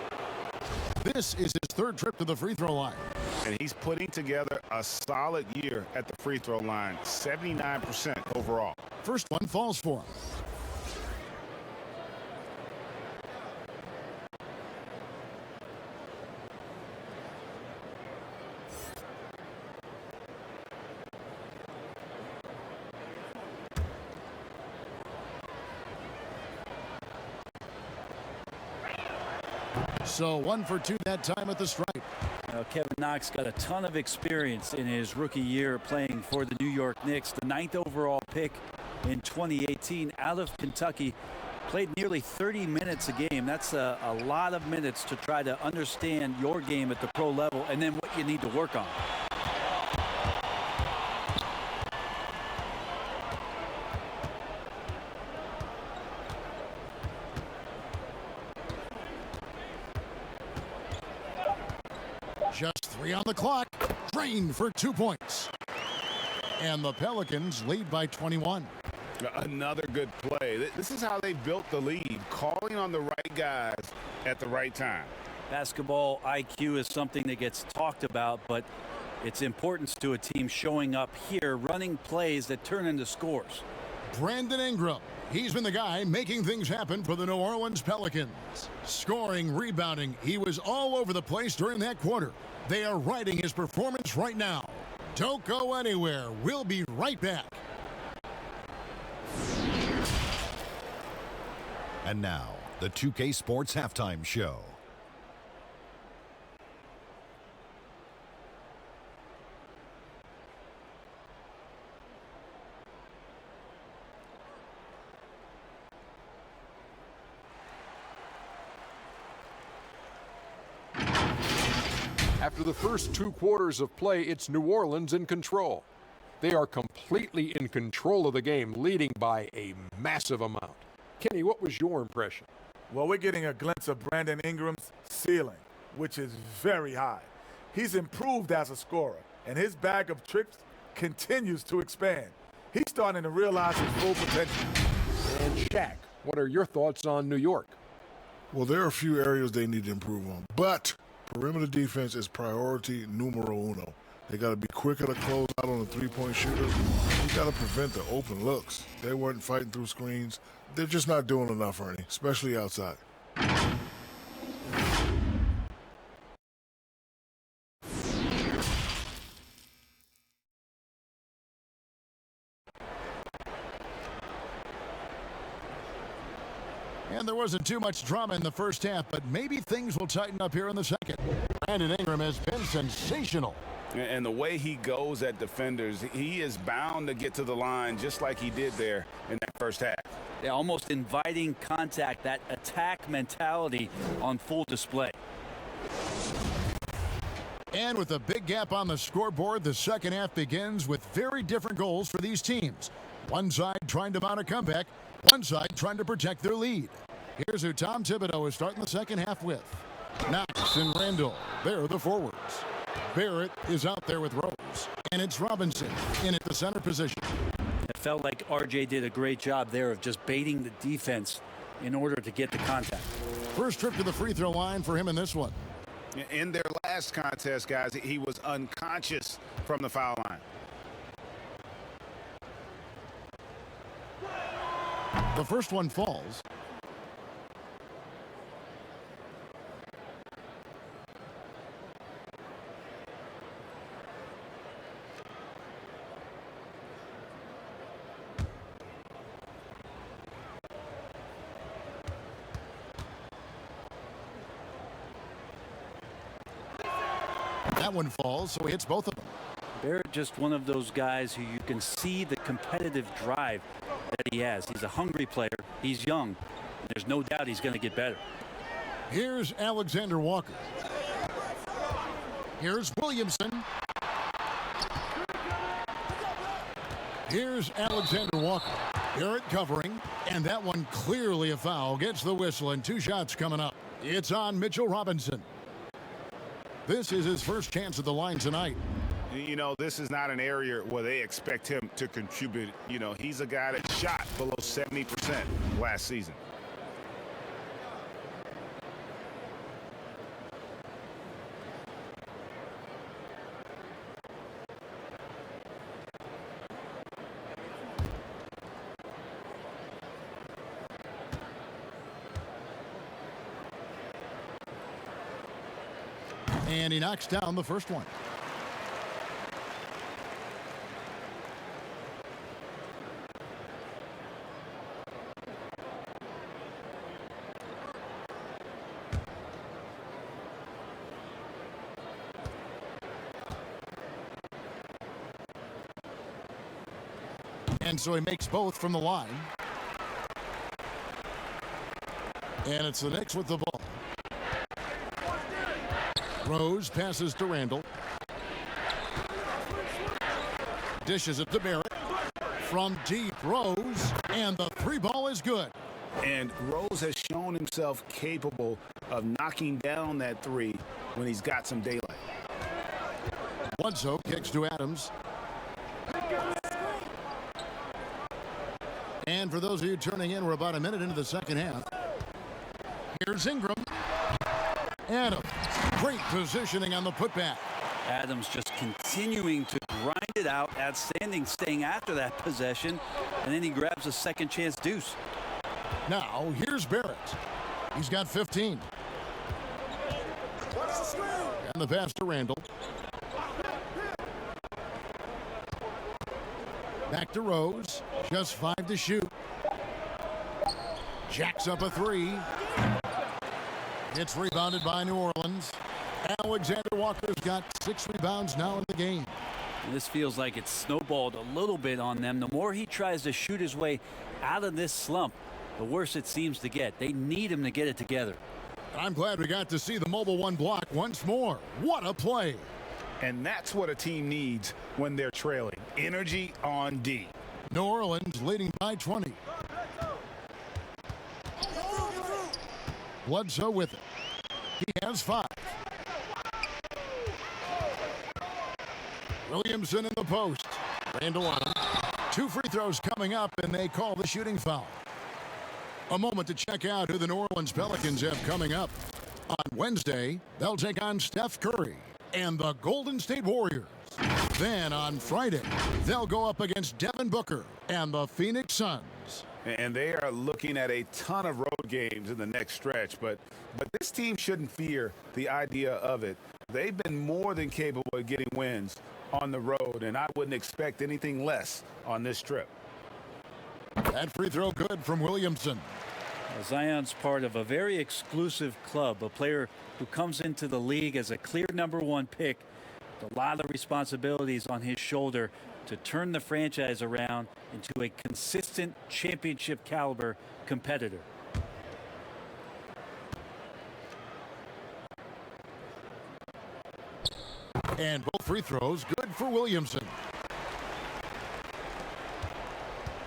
This is his third trip to the free throw line. And he's putting together a solid year at the free throw line, 79% overall. First one falls for him. So 1 for 2 that time at the stripe. Kevin Knox got a ton of experience in his rookie year playing for the New York Knicks. The 9th overall pick in 2018 out of Kentucky. Played nearly 30 minutes a game. That's a lot of minutes to try to understand your game at the pro level and then what you need to work on. Just 3 on the clock. Drained for 2 points. And the Pelicans lead by 21. Another good play. This is how they built the lead, calling on the right guys at the right time. Basketball IQ is something that gets talked about, but its importance to a team showing up here, running plays that turn into scores. Brandon Ingram. He's been the guy making things happen for the New Orleans Pelicans. Scoring, rebounding. He was all over the place during that quarter. They are riding his performance right now. Don't go anywhere. We'll be right back. And now, the 2K Sports Halftime Show. After the first 2 quarters of play, it's New Orleans in control. They are completely in control of the game, leading by a massive amount. Kenny, what was your impression? Well, we're getting a glimpse of Brandon Ingram's ceiling, which is very high. He's improved as a scorer, and his bag of tricks continues to expand. He's starting to realize his full potential. And Shaq, what are your thoughts on New York? Well, there are a few areas they need to improve on, but perimeter defense is priority numero uno. They got to be quicker to close out on the three-point shooter. You got to prevent the open looks. They weren't fighting through screens. They're just not doing enough, Ernie, especially outside. And there wasn't too much drama in the first half, but maybe things will tighten up here in the second. Brandon Ingram has been sensational. And the way he goes at defenders, he is bound to get to the line just like he did there in that first half. Yeah, almost inviting contact, that attack mentality on full display. And with a big gap on the scoreboard, the second half begins with very different goals for these teams. One side trying to mount a comeback, one side trying to protect their lead. Here's who Tom Thibodeau is starting the second half with. Knox and Randall, they're the forwards. Barrett is out there with Rose, and it's Robinson in at the center position. It felt like RJ did a great job there of just baiting the defense in order to get the contact. First trip to the free throw line for him in this one. In their last contest, guys, he was unconscious from the foul line. The first one falls. That one falls, so he hits both of them. Barrett, just one of those guys who you can see the competitive drive that he has. He's a hungry player. He's young. There's no doubt he's going to get better. Here's Alexander Walker. Here's Williamson. Here's Alexander Walker. Barrett covering, and that one clearly a foul. Gets the whistle, and 2 shots coming up. It's on Mitchell Robinson. This is his first chance at the line tonight. You know, this is not an area where they expect him to contribute. You know, he's a guy that shot below 70% last season. And he knocks down the first one. And so he makes both from the line. And it's the Knicks with the ball. Rose passes to Randall. Dishes it to Barrett. From deep, Rose. And the 3-ball is good. And Rose has shown himself capable of knocking down that 3 when he's got some daylight. Bledsoe kicks to Adams. And for those of you turning in, we're about a minute into the second half. Here's Ingram. Adams. Great positioning on the putback. Adams just continuing to grind it out. Outstanding staying after that possession. And then he grabs a second chance deuce. Now, here's Barrett. He's got 15. And the pass to Randall. Back to Rose. Just 5 to shoot. Jacks up a 3. It's rebounded by New Orleans. Alexander Walker's got 6 rebounds now in the game. And this feels like it's snowballed a little bit on them. The more he tries to shoot his way out of this slump, the worse it seems to get. They need him to get it together. I'm glad we got to see the mobile 1 block once more. What a play. And that's what a team needs when they're trailing. Energy on D. New Orleans leading by 20. Bledsoe with it. He has 5. Williamson in the post. Randall on him. 2 free throws coming up, and they call the shooting foul. A moment to check out who the New Orleans Pelicans have coming up. On Wednesday, they'll take on Steph Curry and the Golden State Warriors. Then on Friday, they'll go up against Devin Booker and the Phoenix Suns. And they are looking at a ton of road games in the next stretch, but this team shouldn't fear the idea of it. They've been more than capable of getting wins on the road, and I wouldn't expect anything less on this trip. That free throw good from Williamson. Zion's part of a very exclusive club, a player who comes into the league as a clear #1 pick. A lot of responsibilities on his shoulder to turn the franchise around into a consistent championship caliber competitor. And both free throws good for Williamson.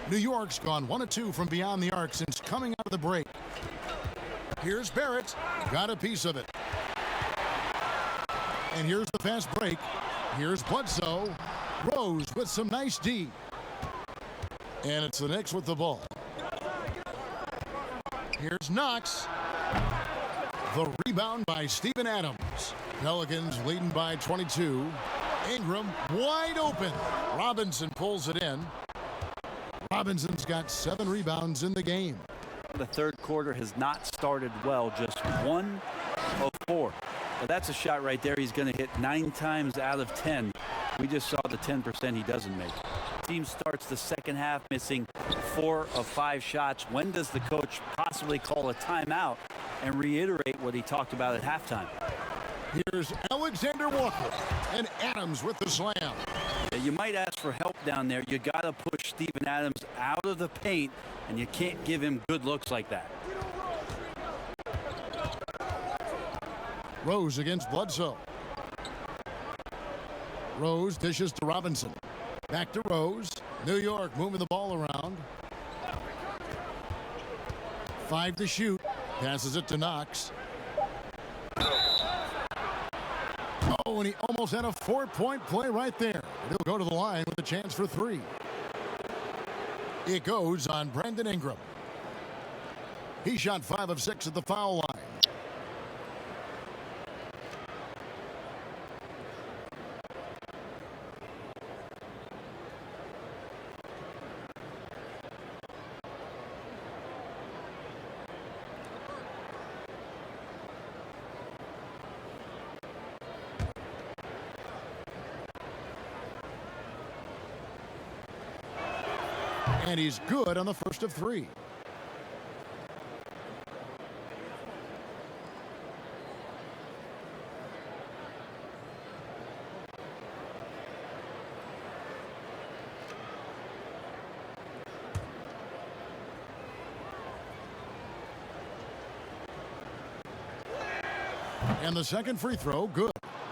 New York's gone 1 of 2 from beyond the arc since coming out of the break. Here's Barrett. Got a piece of it. And here's the fast break. Here's Bledsoe. Rose with some nice D. And it's the Knicks with the ball. Here's Knox. The rebound by Steven Adams. Pelicans leading by 22. Ingram wide open. Robinson pulls it in. Robinson's got 7 rebounds in the game. The third quarter has not started well, just 1 of 4. But that's a shot right there. He's going to hit 9 times out of 10. We just saw the 10% he doesn't make. Team starts the second half missing 4 of 5 shots. When does the coach possibly call a timeout and reiterate what he talked about at halftime? Here's Alexander Walker, and Adams with the slam. You might ask for help down there. You got to push Steven Adams out of the paint, and you can't give him good looks like that. Rose against Bledsoe. Rose dishes to Robinson. Back to Rose. New York moving the ball around. 5 to shoot. Passes it to Knox. Oh, and he almost had a 4-point play right there. He'll go to the line with a chance for 3. It goes on Brandon Ingram. He shot 5 of 6 at the foul line. And he's good on the first of 3. And the second free throw, good.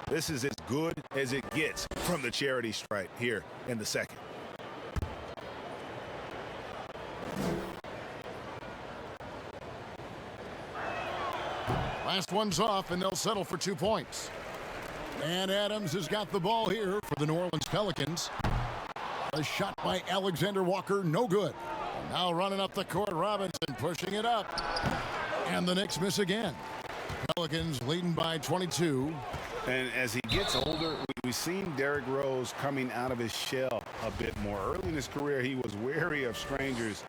This is as good as it gets from the charity stripe here in the second. Last one's off, and they'll settle for 2 points. And Adams has got the ball here for the New Orleans Pelicans. A shot by Alexander Walker, no good. Now running up the court, Robinson pushing it up. And the Knicks miss again. Pelicans leading by 22. And as he gets older, we've seen Derrick Rose coming out of his shell a bit more. Early in his career, he was wary of strangers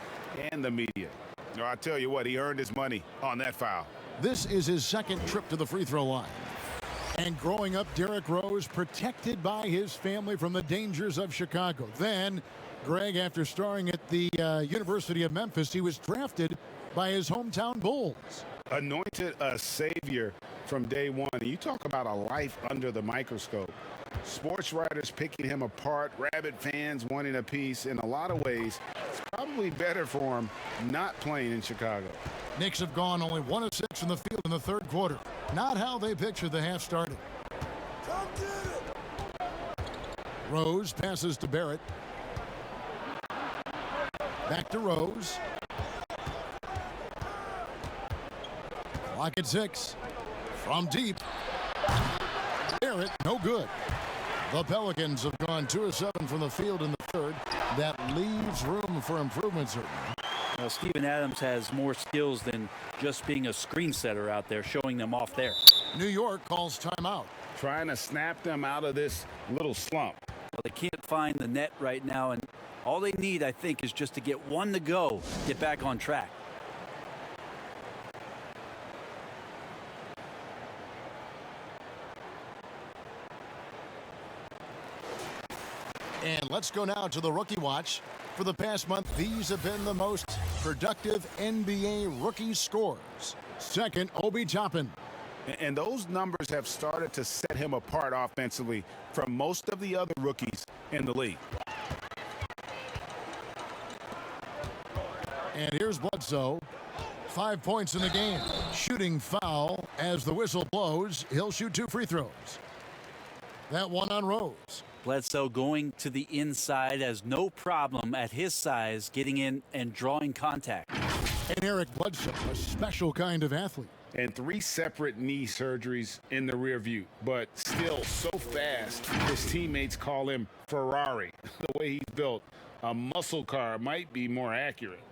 and the media. No, I tell you what, he earned his money on that foul. This is his second trip to the free throw line. And growing up, Derrick Rose protected by his family from the dangers of Chicago. Then, Greg, after starring at the University of Memphis, he was drafted by his hometown Bulls. Anointed a savior from day one. You talk about a life under the microscope. Sports writers picking him apart, rabid fans wanting a piece. In a lot of ways, it's probably better for him not playing in Chicago. Knicks have gone only 1 of 6 in the field in the third quarter. Not how they pictured the half started. Rose passes to Barrett. Back to Rose. Clock at 6. From deep. Barrett, no good. The Pelicans have gone 2 of 7 from the field in the third. That leaves room for improvement, certainly. Well, Steven Adams has more skills than just being a screen setter out there, showing them off there. New York calls timeout. Trying to snap them out of this little slump. Well, they can't find the net right now, and all they need, I think, is just to get 1 to go, get back on track. And let's go now to the rookie watch. For the past month, these have been the most productive NBA rookie scores. Second, Obi Toppin. And those numbers have started to set him apart offensively from most of the other rookies in the league. And here's Bledsoe. 5 points in the game. Shooting foul as the whistle blows. He'll shoot 2 free throws. That one on Rose. Bledsoe going to the inside has no problem at his size getting in and drawing contact. And Eric Bledsoe, a special kind of athlete. And 3 separate knee surgeries in the rear view, but still so fast his teammates call him Ferrari. The way he's built, a muscle car might be more accurate.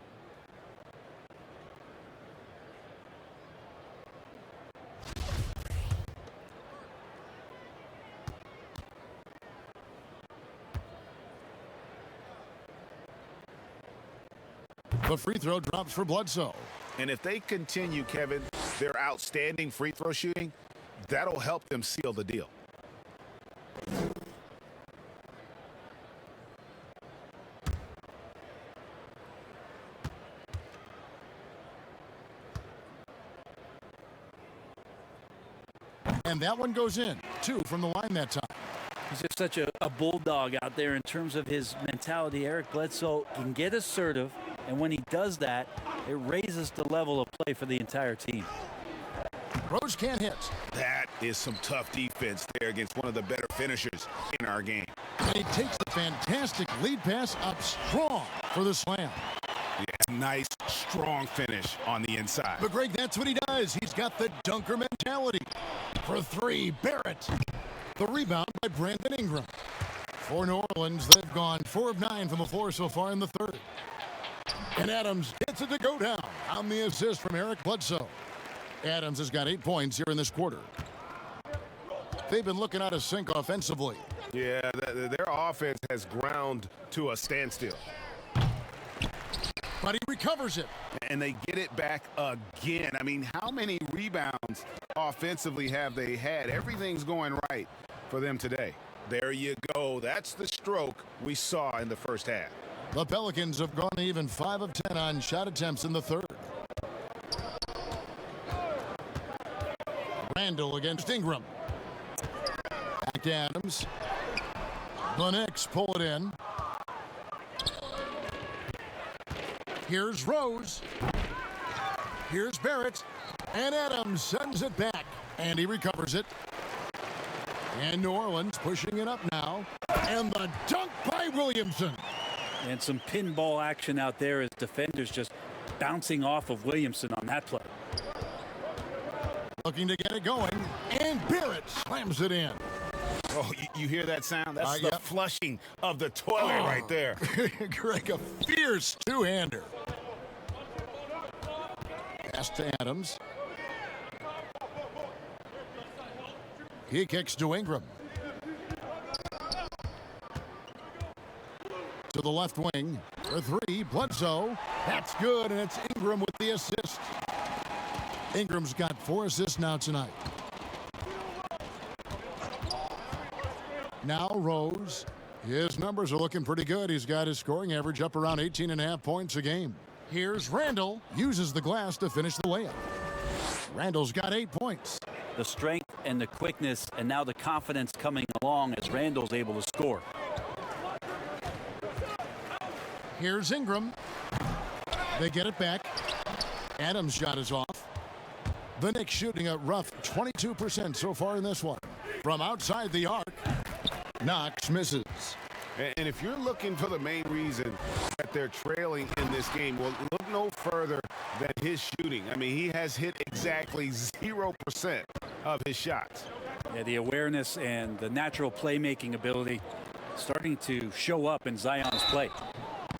The free throw drops for Bledsoe. And if they continue, Kevin, their outstanding free throw shooting, that'll help them seal the deal. And that one goes in. 2 from the line that time. He's just such a bulldog out there in terms of his mentality. Eric Bledsoe can get assertive, and when he does that, it raises the level of play for the entire team. Rose can't hit. That is some tough defense there against one of the better finishers in our game. And he takes the fantastic lead pass up strong for the slam. Yeah, nice, strong finish on the inside. But Greg, that's what he does. He's got the dunker mentality. For 3, Barrett. The rebound by Brandon Ingram. For New Orleans, they've gone 4 of 9 from the floor so far in the third. And Adams gets it to go down on the assist from Eric Bledsoe. Adams has got 8 points here in this quarter. They've been looking out of sync offensively. Yeah, their offense has ground to a standstill. But he recovers it. And they get it back again. I mean, how many rebounds offensively have they had? Everything's going right for them today. There you go. That's the stroke we saw in the first half. The Pelicans have gone even 5 of 10 on shot attempts in the third. Randall against Ingram. Back to Adams. The Knicks pull it in. Here's Rose. Here's Barrett. And Adams sends it back. And he recovers it. And New Orleans pushing it up now. And the dunk by Williamson. And some pinball action out there as defenders just bouncing off of Williamson on that play. Looking to get it going. And Barrett slams it in. Oh, you hear that sound? That's the flushing of the toilet right there. Greg, a fierce two-hander. Pass to Adams. He kicks to Ingram. To the left wing for 3. Bledsoe. That's good, and it's Ingram with the assist. Ingram's got 4 assists now tonight. Now Rose. His numbers are looking pretty good. He's got his scoring average up around 18.5 points a game. Here's Randall. Uses the glass to finish the layup. Randall's got 8 points. The strength and the quickness and now the confidence coming along as Randall's able to score. Here's Ingram. They get it back. Adams' shot is off. The Knicks shooting a rough 22% so far in this one. From outside the arc, Knox misses. And if you're looking for the main reason that they're trailing in this game, well, look no further than his shooting. I mean, he has hit exactly 0% of his shots. Yeah, the awareness and the natural playmaking ability starting to show up in Zion's play.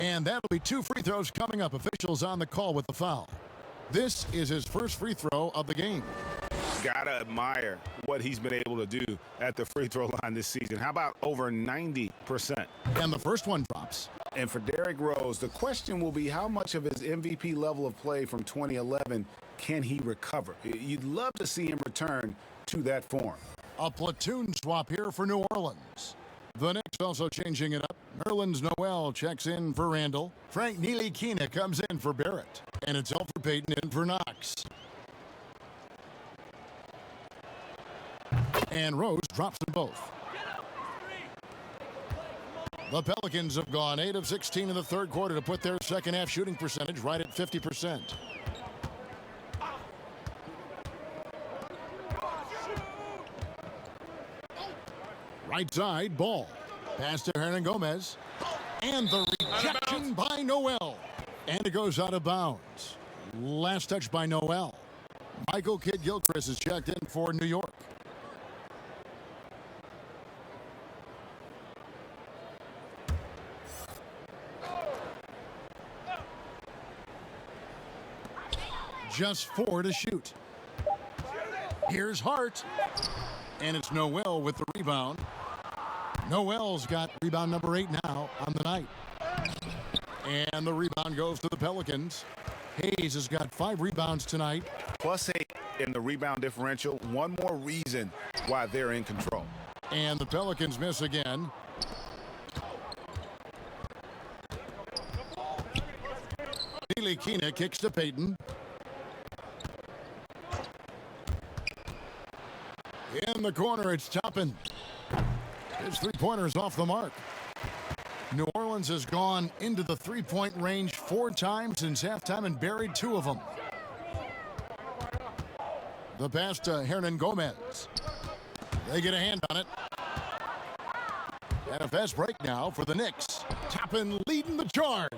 And that'll be 2 free throws coming up. Officials on the call with the foul. This is his first free throw of the game. Gotta admire what he's been able to do at the free throw line this season. How about over 90%? And the first one drops. And for Derrick Rose, the question will be how much of his MVP level of play from 2011 can he recover? You'd love to see him return to that form. A platoon swap here for New Orleans. The Knicks also changing it up. Nerlens Noel checks in for Randall. Frank Ntilikina comes in for Barrett. And it's Elfrid Payton in for Knox. And Rose drops them both. The Pelicans have gone 8 of 16 in the third quarter to put their second half shooting percentage right at 50%. Right side, ball. Pass to Hernan Gomez. And the rejection by Noel. And it goes out of bounds. Last touch by Noel. Michael Kidd-Gilchrist is checked in for New York. Just 4 to shoot. Here's Hart. And it's Noel with the rebound. Noel's got rebound number 8 now on the night. And the rebound goes to the Pelicans. Hayes has got 5 rebounds tonight. +8 in the rebound differential. One more reason why they're in control. And the Pelicans miss again. Ntilikina kicks to Payton. In the corner, it's Toppin. His three-pointer's off the mark. New Orleans has gone into the three-point range 4 times since halftime and buried 2 of them. The pass to Hernan Gomez. They get a hand on it. And a fast break now for the Knicks. Toppin leading the charge.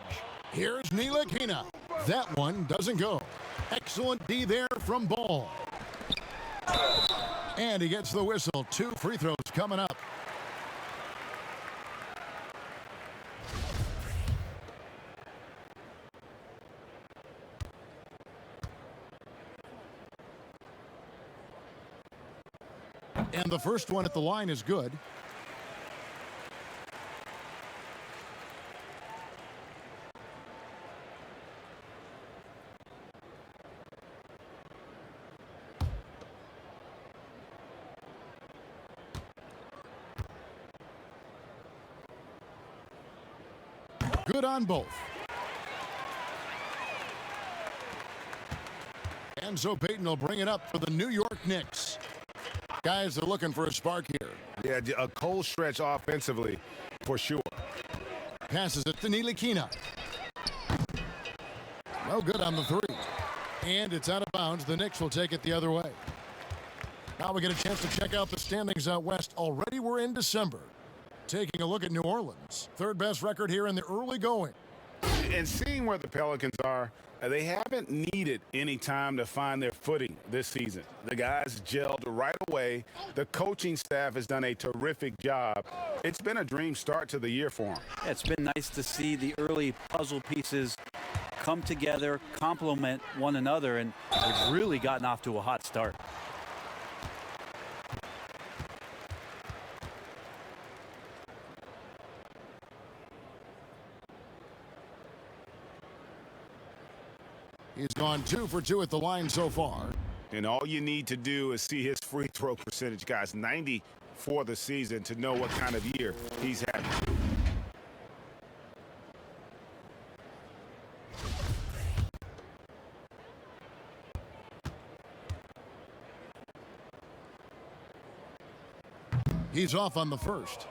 Here's Ntilikina. That one doesn't go. Excellent D there from Ball. And he gets the whistle. 2 free throws coming up. And the first one at the line is good. Good on both. And so Payton will bring it up for the New York Knicks. Guys are looking for a spark here. Yeah, a cold stretch offensively for sure. Passes it to Ntilikina. No good on the 3. And it's out of bounds. The Knicks will take it the other way. Now we get a chance to check out the standings out west. Already we're in December. Taking a look at New Orleans. 3rd best record here in the early going. And seeing where the Pelicans are, they haven't needed any time to find their footing this season. The guys gelled right away. The coaching staff has done a terrific job. It's been a dream start to the year for them. It's been nice to see the early puzzle pieces come together, complement one another, and they've really gotten off to a hot start. He's gone 2 for 2 at the line so far. And all you need to do is see his free throw percentage, guys. 90 for the season to know what kind of year he's having. He's off on the first.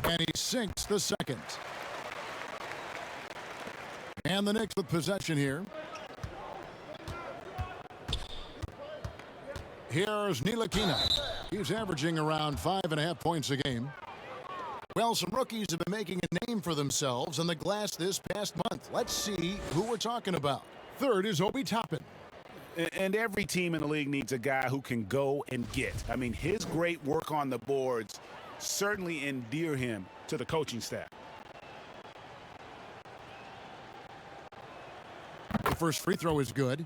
And he sinks the second. And the Knicks with possession here. Here's Ntilikina. He's averaging around 5.5 points a game. Well, some rookies have been making a name for themselves on the glass this past month. Let's see who we're talking about. 3rd is Obi Toppin. And every team in the league needs a guy who can go and get. I mean, his great work on the boards certainly endear him to the coaching staff. The first free throw is good.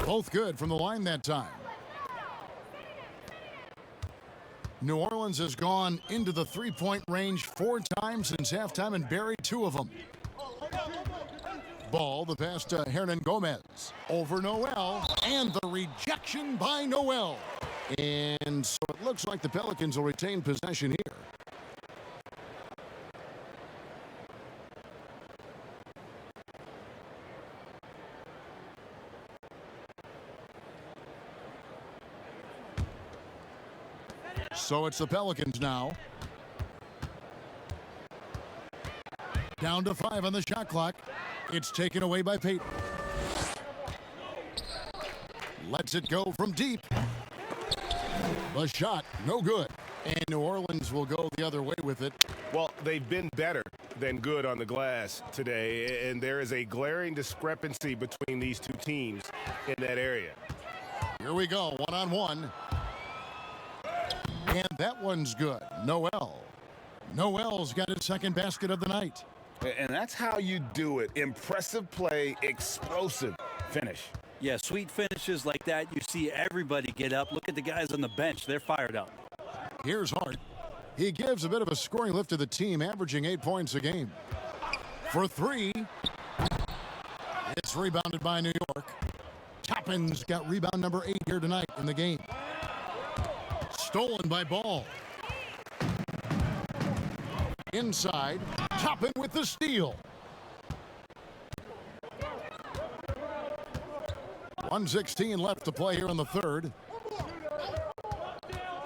Both good from the line that time. New Orleans has gone into the three-point range 4 times since halftime and buried 2 of them. Ball, the pass to Hernan Gomez. Over Noel, and the rejection by Noel. And so it looks like the Pelicans will retain possession here. So it's the Pelicans now. Down to 5 on the shot clock. It's taken away by Payton. Lets it go from deep. The shot, no good. And New Orleans will go the other way with it. Well, they've been better than good on the glass today, and there is a glaring discrepancy between these two teams in that area. Here we go, one-on-one. And that one's good. Noel's got his second basket of the night. And that's how you do it. Impressive play, explosive finish. Yeah, sweet finishes like that, you see everybody get up. Look at the guys on the bench. They're fired up. Here's Hart. He gives a bit of a scoring lift to the team, averaging 8 points a game. For three, it's rebounded by New York. Toppin's got rebound number 8 here tonight in the game. Stolen by Ball. Inside, Toppin with the steal. 1:16 left to play here in the third.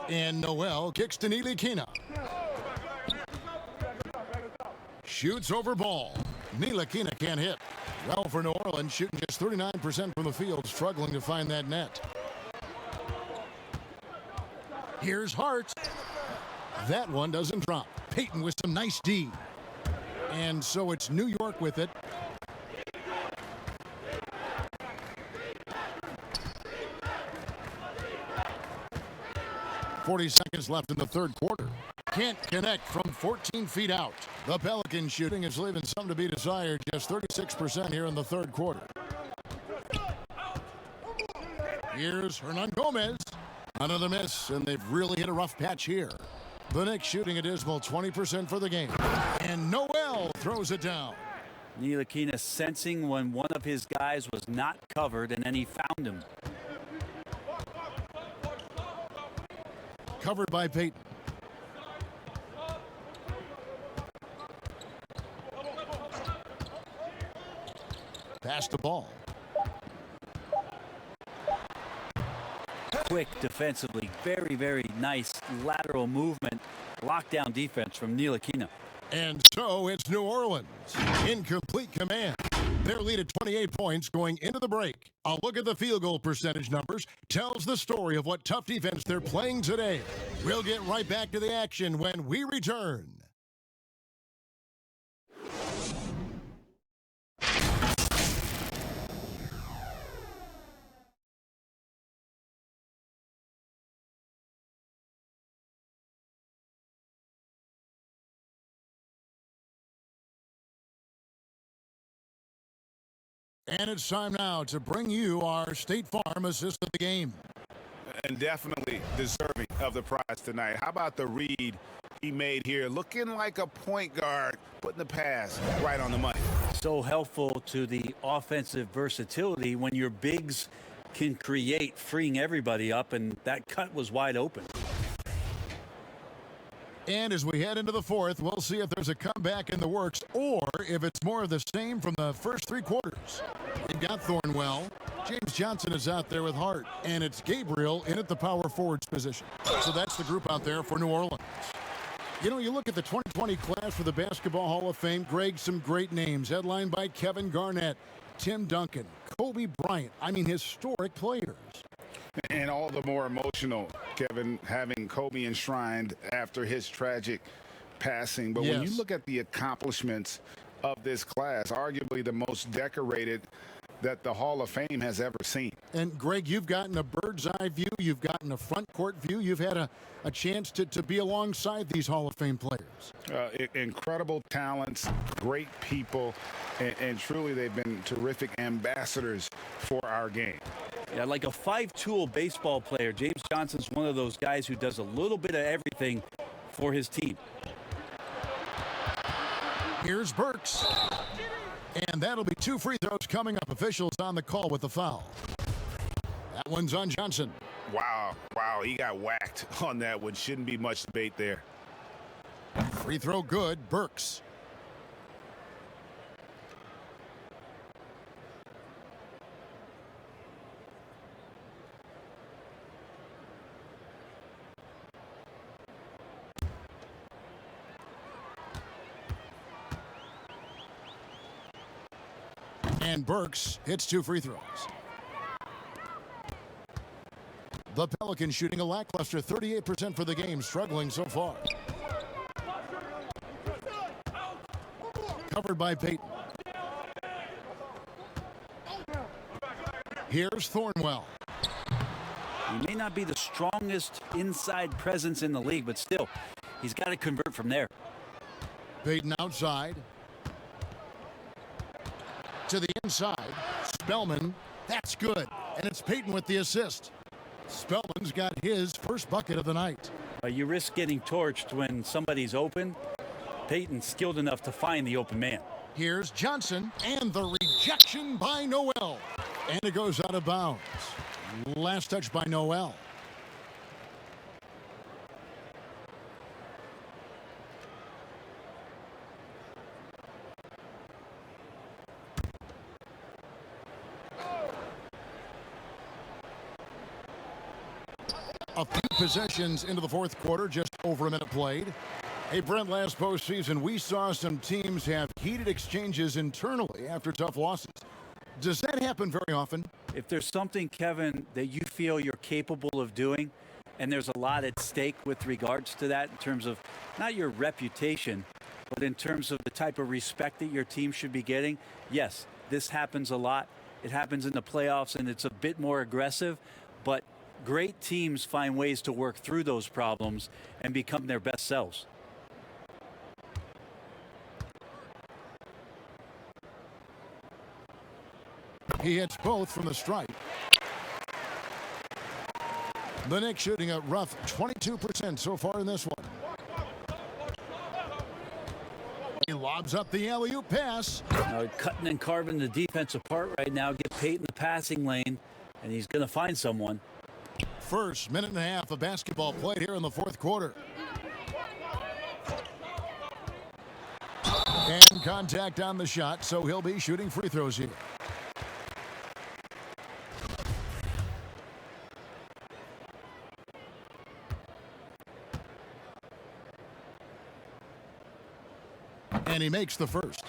And Noel kicks to Ntilikina. Shoots over Ball. Ntilikina can't hit. Well for New Orleans, shooting just 39% from the field, struggling to find that net. Here's Hart. That one doesn't drop. Payton with some nice D. And so it's New York with it. .40 seconds left in the third quarter. Can't connect from 14 feet out. The Pelicans shooting is leaving some to be desired. Just 36% here in the third quarter. Here's Hernan Gomez. Another miss, and they've really hit a rough patch here. The Knicks shooting a dismal 20% for the game. And Noel throws it down. Ntilikina sensing when one of his guys was not covered, and then he found him. Covered by Payton. Pass the ball. Quick defensively, very, very nice lateral movement. Lockdown defense from Ntilikina. And so it's New Orleans in complete command. Their lead at 28 points going into the break. A look at the field goal percentage numbers tells the story of what tough defense they're playing today. We'll get right back to the action when we return. And it's time now to bring you our State Farm assist of the game. And definitely deserving of the prize tonight. How about the read he made here? Looking like a point guard, putting the pass right on the money. So helpful to the offensive versatility when your bigs can create, freeing everybody up, and that cut was wide open. And as we head into the fourth, we'll see if there's a comeback in the works or if it's more of the same from the first three quarters. We've got Thornwell. James Johnson is out there with Hart. And it's Gabriel in at the power forwards position. So that's the group out there for New Orleans. You know, you look at the 2020 class for the Basketball Hall of Fame, Greg, some great names. Headlined by Kevin Garnett, Tim Duncan, Kobe Bryant. I mean, historic players. And all the more emotional, Kevin, having Kobe enshrined after his tragic passing. But when you look at the accomplishments of this class, arguably the most decorated that the Hall of Fame has ever seen. And, Greg, you've gotten a bird's eye view. You've gotten a front court view. You've had a chance to be alongside these Hall of Fame players. Incredible talents, great people, and truly they've been terrific ambassadors for our game. Yeah, like a five-tool baseball player, James Johnson's one of those guys who does a little bit of everything for his team. Here's Burks. And that'll be 2 free throws coming up. Officials on the call with the foul. That one's on Johnson. Wow, he got whacked on that one. Shouldn't be much debate there. Free throw good, Burks. And Burks hits 2 free throws. The Pelicans shooting a lackluster 38% for the game, struggling so far. recovered by Payton. Here's Thornwell. He may not be the strongest inside presence in the league, but still, he's got to convert from there. Payton outside. To the inside. Spellman. That's good. And it's Payton with the assist. Spellman's got his first bucket of the night. You risk getting torched when somebody's open. Payton's skilled enough to find the open man. Here's Johnson, and the rejection by Noel. And it goes out of bounds. Last touch by Noel. A few possessions into the fourth quarter, just over a minute played. Hey, Brent, last postseason, we saw some teams have heated exchanges internally after tough losses. Does that happen very often? If there's something, Kevin, that you feel you're capable of doing, and there's a lot at stake with regards to that in terms of not your reputation, but in terms of the type of respect that your team should be getting, yes, this happens a lot. It happens in the playoffs, and it's a bit more aggressive, but great teams find ways to work through those problems and become their best selves. He hits both from the stripe. The Knicks shooting a rough 22% so far in this one. He lobs up the alley-oop pass. Now, cutting and carving the defense apart right now. Get Payton the passing lane, and he's going to find someone. First minute and a half of basketball played here in the fourth quarter. And contact on the shot, so he'll be shooting free throws here. And he makes the first.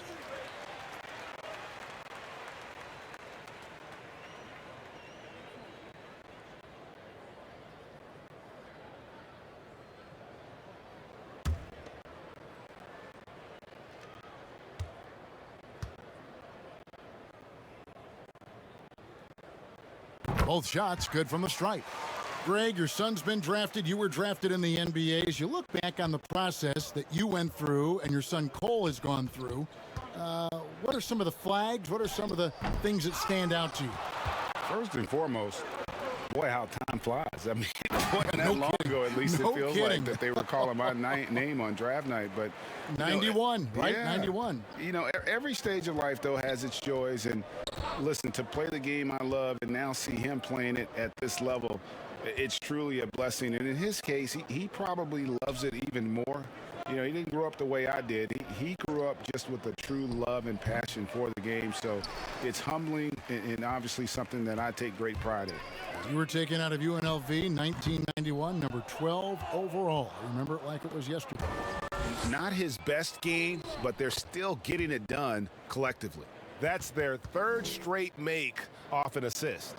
Both shots good from the stripe. Greg, your son's been drafted. You were drafted in the NBA. As you look back on the process that you went through and your son Cole has gone through, what are some of the flags? What are some of the things that stand out to you? First and foremost, boy, how time flies. I mean, it wasn't that long ago, at least it feels like, that they were calling my name on draft night. But 91, right? Yeah. 91. You know, every stage of life, though, has its joys. And listen, to play the game I love and now see him playing it at this level, it's truly a blessing. And in his case, he probably loves it even more. You know, he didn't grow up the way I did. He grew up just with a true love and passion for the game. So it's humbling and obviously something that I take great pride in. You were taken out of UNLV 1991, number 12 overall. I remember it like it was yesterday. Not his best game, but they're still getting it done collectively. That's their third straight make off an assist.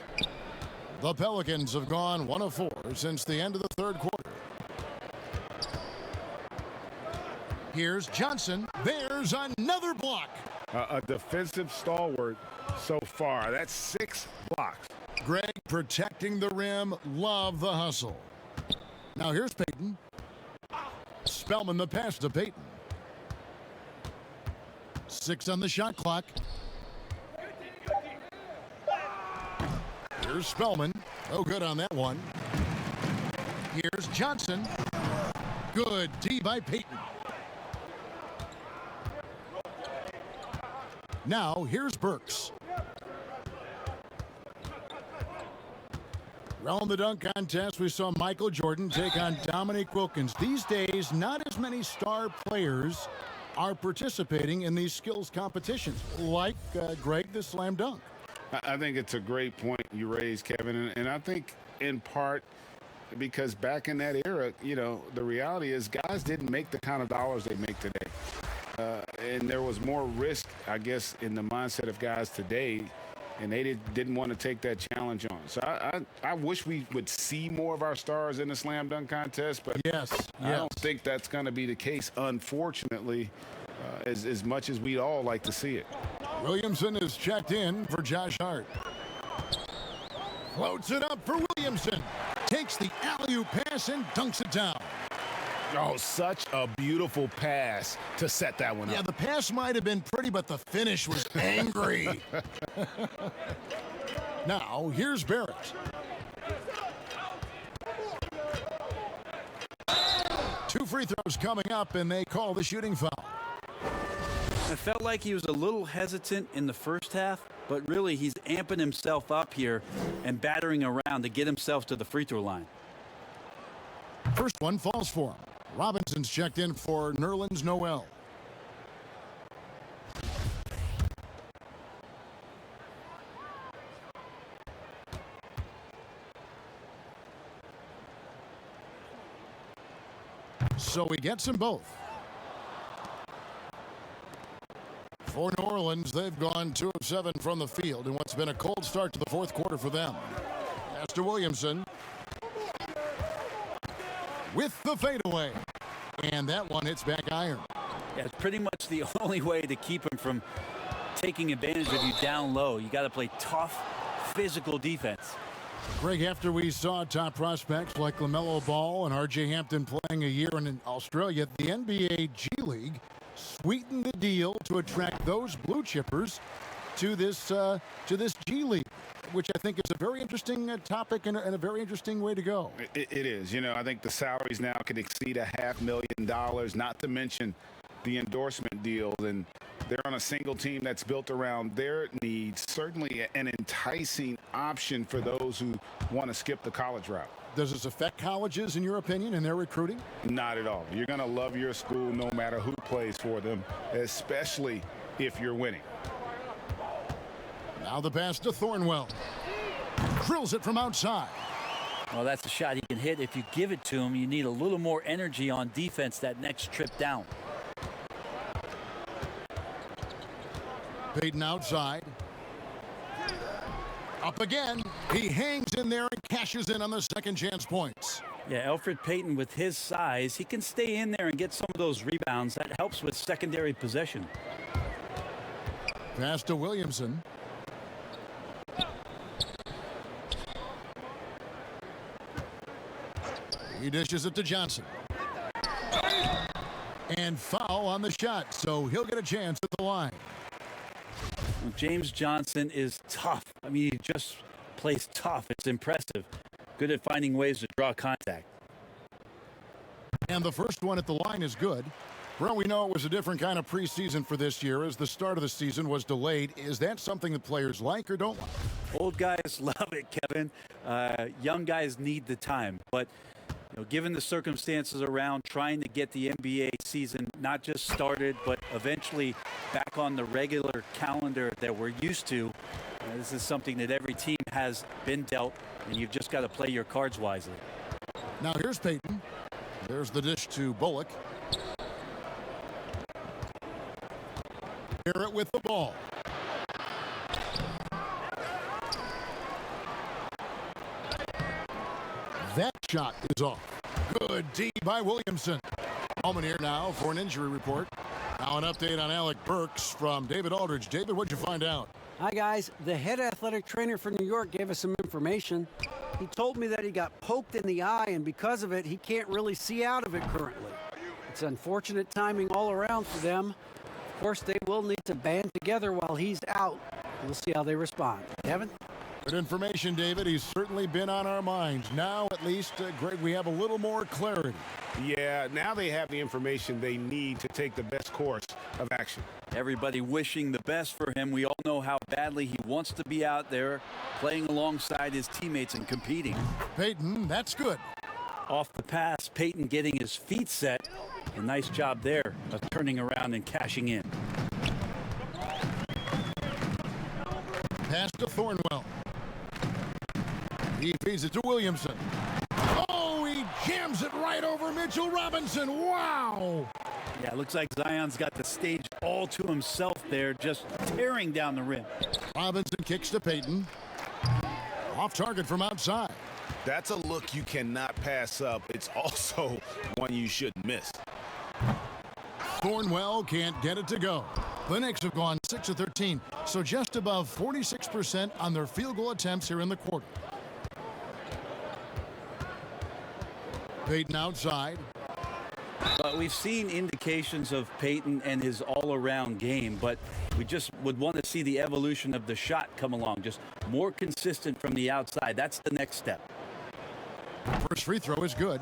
The Pelicans have gone 1 of 4 since the end of the third quarter. Here's Johnson. There's another block. A defensive stalwart so far. That's 6 blocks. Greg protecting the rim. Love the hustle. Now here's Payton. Spellman the pass to Payton. 6 on the shot clock. Here's Spellman. Oh, good on that one. Here's Johnson. Good D by Payton. Now, here's Burks. Around the dunk contest, we saw Michael Jordan take on Dominique Wilkins. These days, not as many star players are participating in these skills competitions, like Greg, the slam dunk. I think it's a great point you raised, Kevin. And I think in part because back in that era, you know, the reality is guys didn't make the kind of dollars they make today. And there was more risk, I guess, in the mindset of guys today, and they didn't want to take that challenge on. So I wish we would see more of our stars in the slam dunk contest, but yes. I don't think that's going to be the case, unfortunately. as much as we'd all like to see it. Williamson is checked in for Josh Hart. Floats it up for Williamson. Takes the alley-oop pass and dunks it down. Oh, such a beautiful pass to set that one up. Yeah, the pass might have been pretty, but the finish was angry. Now, here's Barrett. Two free throws coming up, and they call the shooting foul. I felt like he was a little hesitant in the first half, but really he's amping himself up here and battering around to get himself to the free throw line. First one falls for him. Robinson's checked in for Nerlens Noel. So he gets them both. For New Orleans, they've gone 2 of 7 from the field in what's been a cold start to the fourth quarter for them. Pass to Williamson. With the fadeaway. And that one hits back iron. Yeah, it's pretty much the only way to keep him from taking advantage of you down low. You got to play tough, physical defense. Greg, after we saw top prospects like LaMelo Ball and R.J. Hampton playing a year in Australia, the NBA G League sweetened the deal to attract those blue chippers to this G League, which I think is a very interesting topic and a very interesting way to go. It is. You know, I think the salaries now could exceed $500,000, not to mention the endorsement deals, and they're on a single team that's built around their needs. Certainly an enticing option for those who want to skip the college route. Does this affect colleges, in your opinion, in their recruiting? Not at all. You're going to love your school no matter who plays for them, especially if you're winning. Now the pass to Thornwell. Drills it from outside. Well, that's a shot he can hit. If you give it to him, you need a little more energy on defense that next trip down. Payton outside. Up again. He hangs in there and cashes in on the second chance points. Yeah, Elfrid Payton, with his size, he can stay in there and get some of those rebounds. That helps with secondary possession. Pass to Williamson. He dishes it to Johnson. And foul on the shot, so he'll get a chance at the line. Well, James Johnson is tough. I mean, he just plays tough. It's impressive. Good at finding ways to draw contact. And the first one at the line is good. Well, we know it was a different kind of preseason for this year as the start of the season was delayed. Is that something that players like or don't like? Old guys love it, Kevin. Young guys need the time. But you know, given the circumstances around trying to get the NBA season not just started, but eventually back on the regular calendar that we're used to, this is something that every team has been dealt, and you've just got to play your cards wisely. Now here's Payton. There's the dish to Bullock. Barrett with the ball. That shot is off. Good D by Williamson. Moment here now for an injury report. Now an update on Alec Burks from David Aldridge. David, what'd you find out? Hi, guys. The head athletic trainer for New York gave us some information. He told me that he got poked in the eye, and because of it, he can't really see out of it currently. It's unfortunate timing all around for them. Of course, they will need to band together while he's out. We'll see how they respond. Kevin? Good information, David. He's certainly been on our minds. Now, at least, Greg, we have a little more clarity. Yeah, now they have the information they need to take the best course of action. Everybody wishing the best for him. We all know how badly he wants to be out there playing alongside his teammates and competing. Payton, that's good. Off the pass, Payton getting his feet set. A nice job there of turning around and cashing in. Pass to Thornwell. He feeds it to Williamson. Oh, he jams it right over Mitchell Robinson. Wow! Yeah, it looks like Zion's got the stage all to himself there, just tearing down the rim. Robinson kicks to Payton. Off target from outside. That's a look you cannot pass up. It's also one you shouldn't miss. Thornwell can't get it to go. The Knicks have gone 6 of 13, so just above 46% on their field goal attempts here in the quarter. Payton outside. We've seen indications of Payton and his all-around game, but we just would want to see the evolution of the shot come along, just more consistent from the outside. That's the next step. First free throw is good.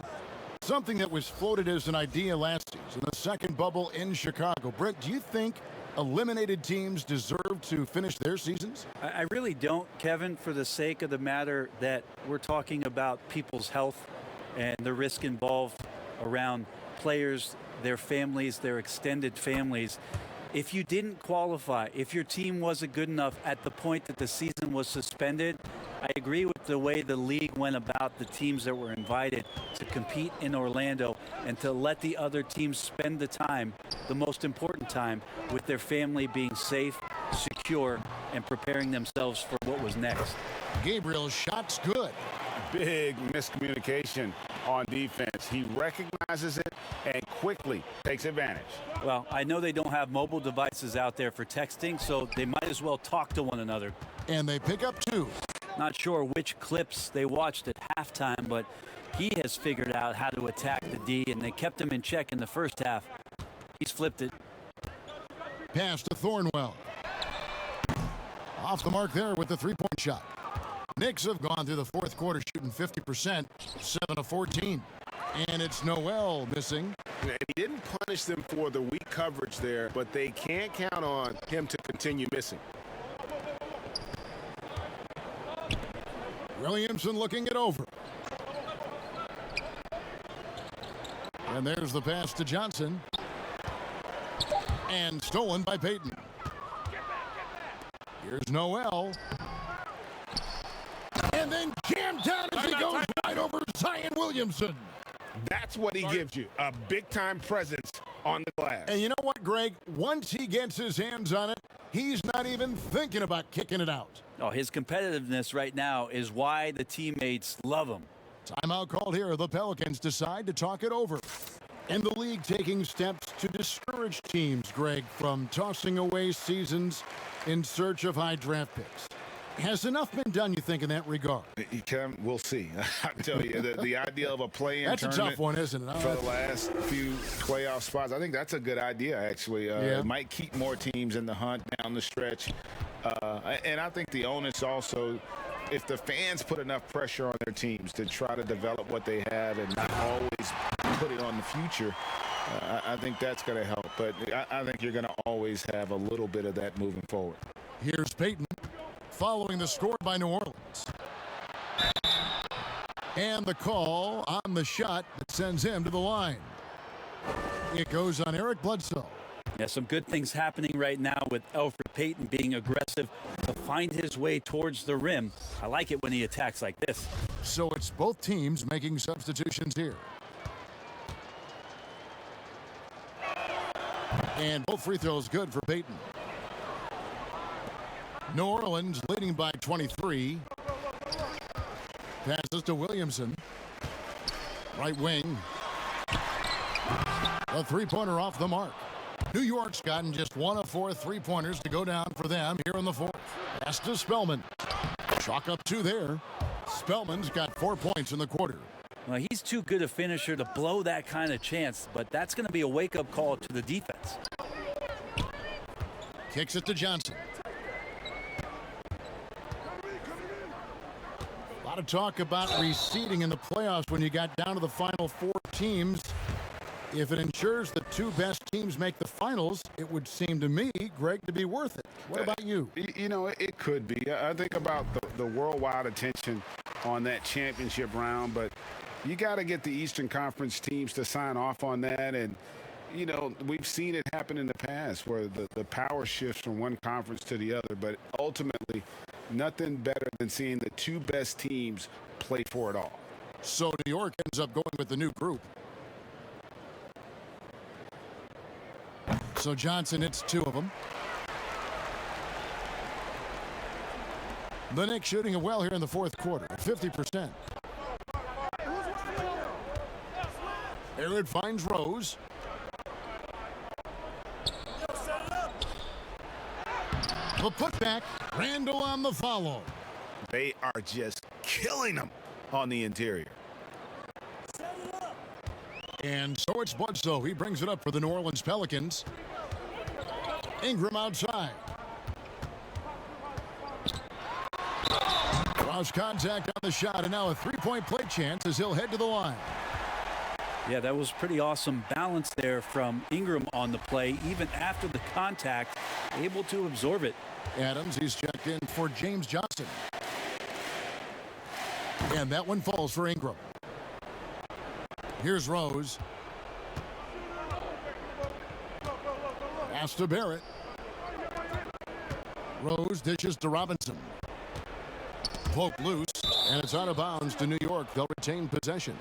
Something that was floated as an idea last season, the second bubble in Chicago. Brett, do you think eliminated teams deserve to finish their seasons? I really don't, Kevin, for the sake of the matter that we're talking about people's health and the risk involved around players, their families, their extended families. If you didn't qualify, if your team wasn't good enough at the point that the season was suspended, I agree with the way the league went about the teams that were invited to compete in Orlando and to let the other teams spend the time, the most important time, with their family being safe, secure, and preparing themselves for what was next. Gabriel's shot's good. Big miscommunication on defense. He recognizes it and quickly takes advantage. Well, I know they don't have mobile devices out there for texting, so they might as well talk to one another. And they pick up 2. Not sure which clips they watched at halftime, but he has figured out how to attack the D, and they kept him in check in the first half. He's flipped it. Pass to Thornwell. Off the mark there with the three-point shot. Knicks have gone through the fourth quarter shooting 50%, 7 of 14. And it's Noel missing. And he didn't punish them for the weak coverage there, but they can't count on him to continue missing. Williamson looking it over. And there's the pass to Johnson. And stolen by Payton. Here's Noel. And then jammed down as he goes right over Zion Williamson. That's what he gives you, a big-time presence on the glass. And you know what, Greg? Once he gets his hands on it, he's not even thinking about kicking it out. Oh, his competitiveness right now is why the teammates love him. Timeout called here. The Pelicans decide to talk it over. And the league taking steps to discourage teams, Greg, from tossing away seasons in search of high draft picks. Has enough been done, you think, in that regard? We'll see. I tell you, the idea of a play-in That's tournament a tough one, isn't it? For the last few playoff spots, I think that's a good idea, actually. It might keep more teams in the hunt down the stretch. And I think the onus also, if the fans put enough pressure on their teams to try to develop what they have and not always put it on the future, I think that's going to help. But I think you're going to always have a little bit of that moving forward. Here's Payton following the score by New Orleans. And the call on the shot that sends him to the line. It goes on Eric Bledsoe. Yeah, some good things happening right now with Elfrid Payton being aggressive to find his way towards the rim. I like it when he attacks like this. So it's both teams making substitutions here. And both free throws good for Payton. New Orleans leading by 23. Passes to Williamson. Right wing. A three-pointer off the mark. New York's gotten just 1 of 4 three-pointers to go down for them here in the fourth. Pass to Spellman. Chalk up 2 there. Spellman's got 4 points in the quarter. Well, he's too good a finisher to blow that kind of chance, but that's going to be a wake-up call to the defense. Kicks it to Johnson. A lot of talk about reseeding in the playoffs when you got down to the final 4 teams. If it ensures the 2 best teams make the finals, it would seem to me, Greg, to be worth it. What about you? You know, it could be. I think about the worldwide attention on that championship round, but you got to get the Eastern Conference teams to sign off on that. And, you know, we've seen it happen in the past where the power shifts from one conference to the other. But ultimately, nothing better than seeing the 2 best teams play for it all. So New York ends up going with the new group. So Johnson hits 2 of them. The Knicks shooting it well here in the fourth quarter, 50%. There it finds Rose. The putback, Randall on the follow. They are just killing them on the interior. And so it's Bledsoe. He brings it up for the New Orleans Pelicans. Ingram outside. Cross contact on the shot, and now a three-point play chance as he'll head to the line. Yeah, that was pretty awesome balance there from Ingram on the play, even after the contact, able to absorb it. Adams, he's checked in for James Johnson. And that one falls for Ingram. Here's Rose. Pass to Barrett. Rose dishes to Robinson. Poke loose, and it's out of bounds to New York. They'll retain possession.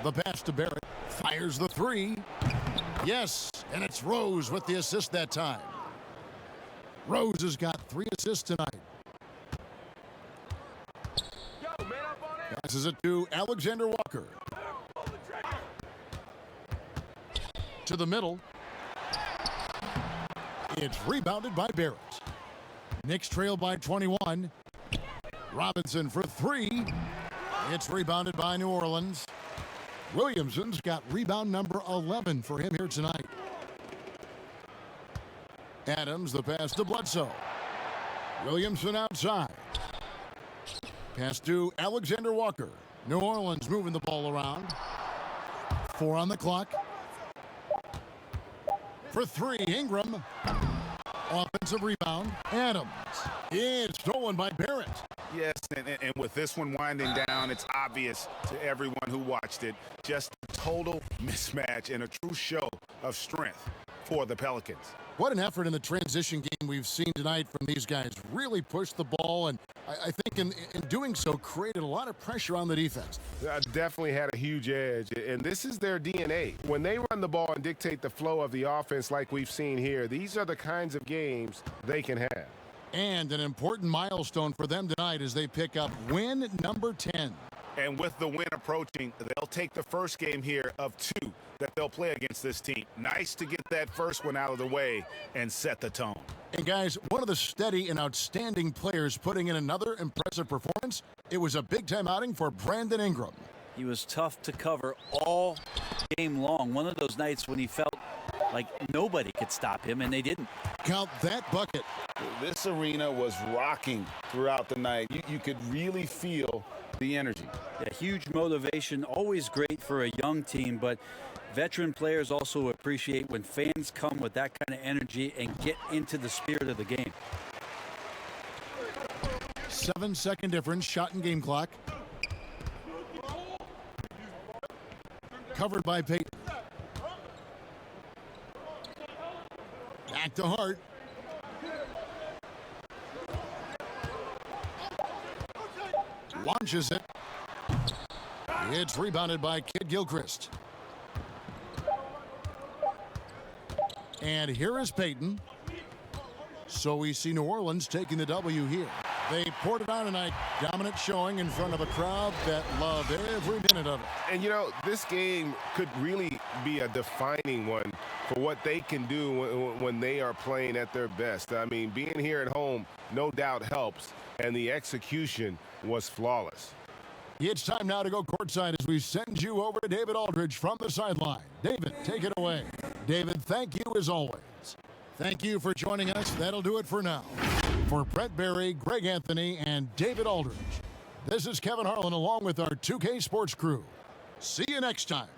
The pass to Barrett. Fires the three. Yes, and it's Rose with the assist that time. Rose has got 3 assists tonight. Passes it to Alexander Walker. To the middle. It's rebounded by Barrett. Knicks trail by 21. Robinson for 3. It's rebounded by New Orleans. Williamson's got rebound number 11 for him here tonight. Adams, the pass to Bledsoe. Williamson outside. Pass to Alexander Walker. New Orleans moving the ball around. 4 on the clock. For 3, Ingram. Offensive rebound. Adams. It's stolen by Barrett. Yes, and with this one winding down, it's obvious to everyone who watched it. Just a total mismatch and a true show of strength for the Pelicans. What an effort in the transition game we've seen tonight from these guys. Really pushed the ball, and I think in doing so created a lot of pressure on the defense. Definitely had a huge edge, and this is their DNA. When they run the ball and dictate the flow of the offense like we've seen here, these are the kinds of games they can have. And an important milestone for them tonight as they pick up win number 10. And with the win approaching, they'll take the first game here of 2 that they'll play against this team. Nice to get that first one out of the way and set the tone. And guys, one of the steady and outstanding players putting in another impressive performance. It was a big-time outing for Brandon Ingram. He was tough to cover all game long. One of those nights when he felt like nobody could stop him, and they didn't. Count that bucket. This arena was rocking throughout the night. You could really feel the energy. A huge motivation, always great for a young team, but veteran players also appreciate when fans come with that kind of energy and get into the spirit of the game. 7-second difference, shot and game clock. Covered by Peyton. Back to Hart. Launches it. It's rebounded by Kid Gilchrist. And here is Peyton. So we see New Orleans taking the W here. They poured it on tonight. Dominant showing in front of a crowd that loved every minute of it. And, you know, this game could really be a defining one for what they can do when they are playing at their best. I mean, being here at home no doubt helps, and the execution was flawless. It's time now to go courtside as we send you over to David Aldridge from the sideline. David, take it away. David, thank you as always. Thank you for joining us. That'll do it for now. For Brett Berry, Greg Anthony, and David Aldridge, this is Kevin Harlan along with our 2K Sports crew. See you next time.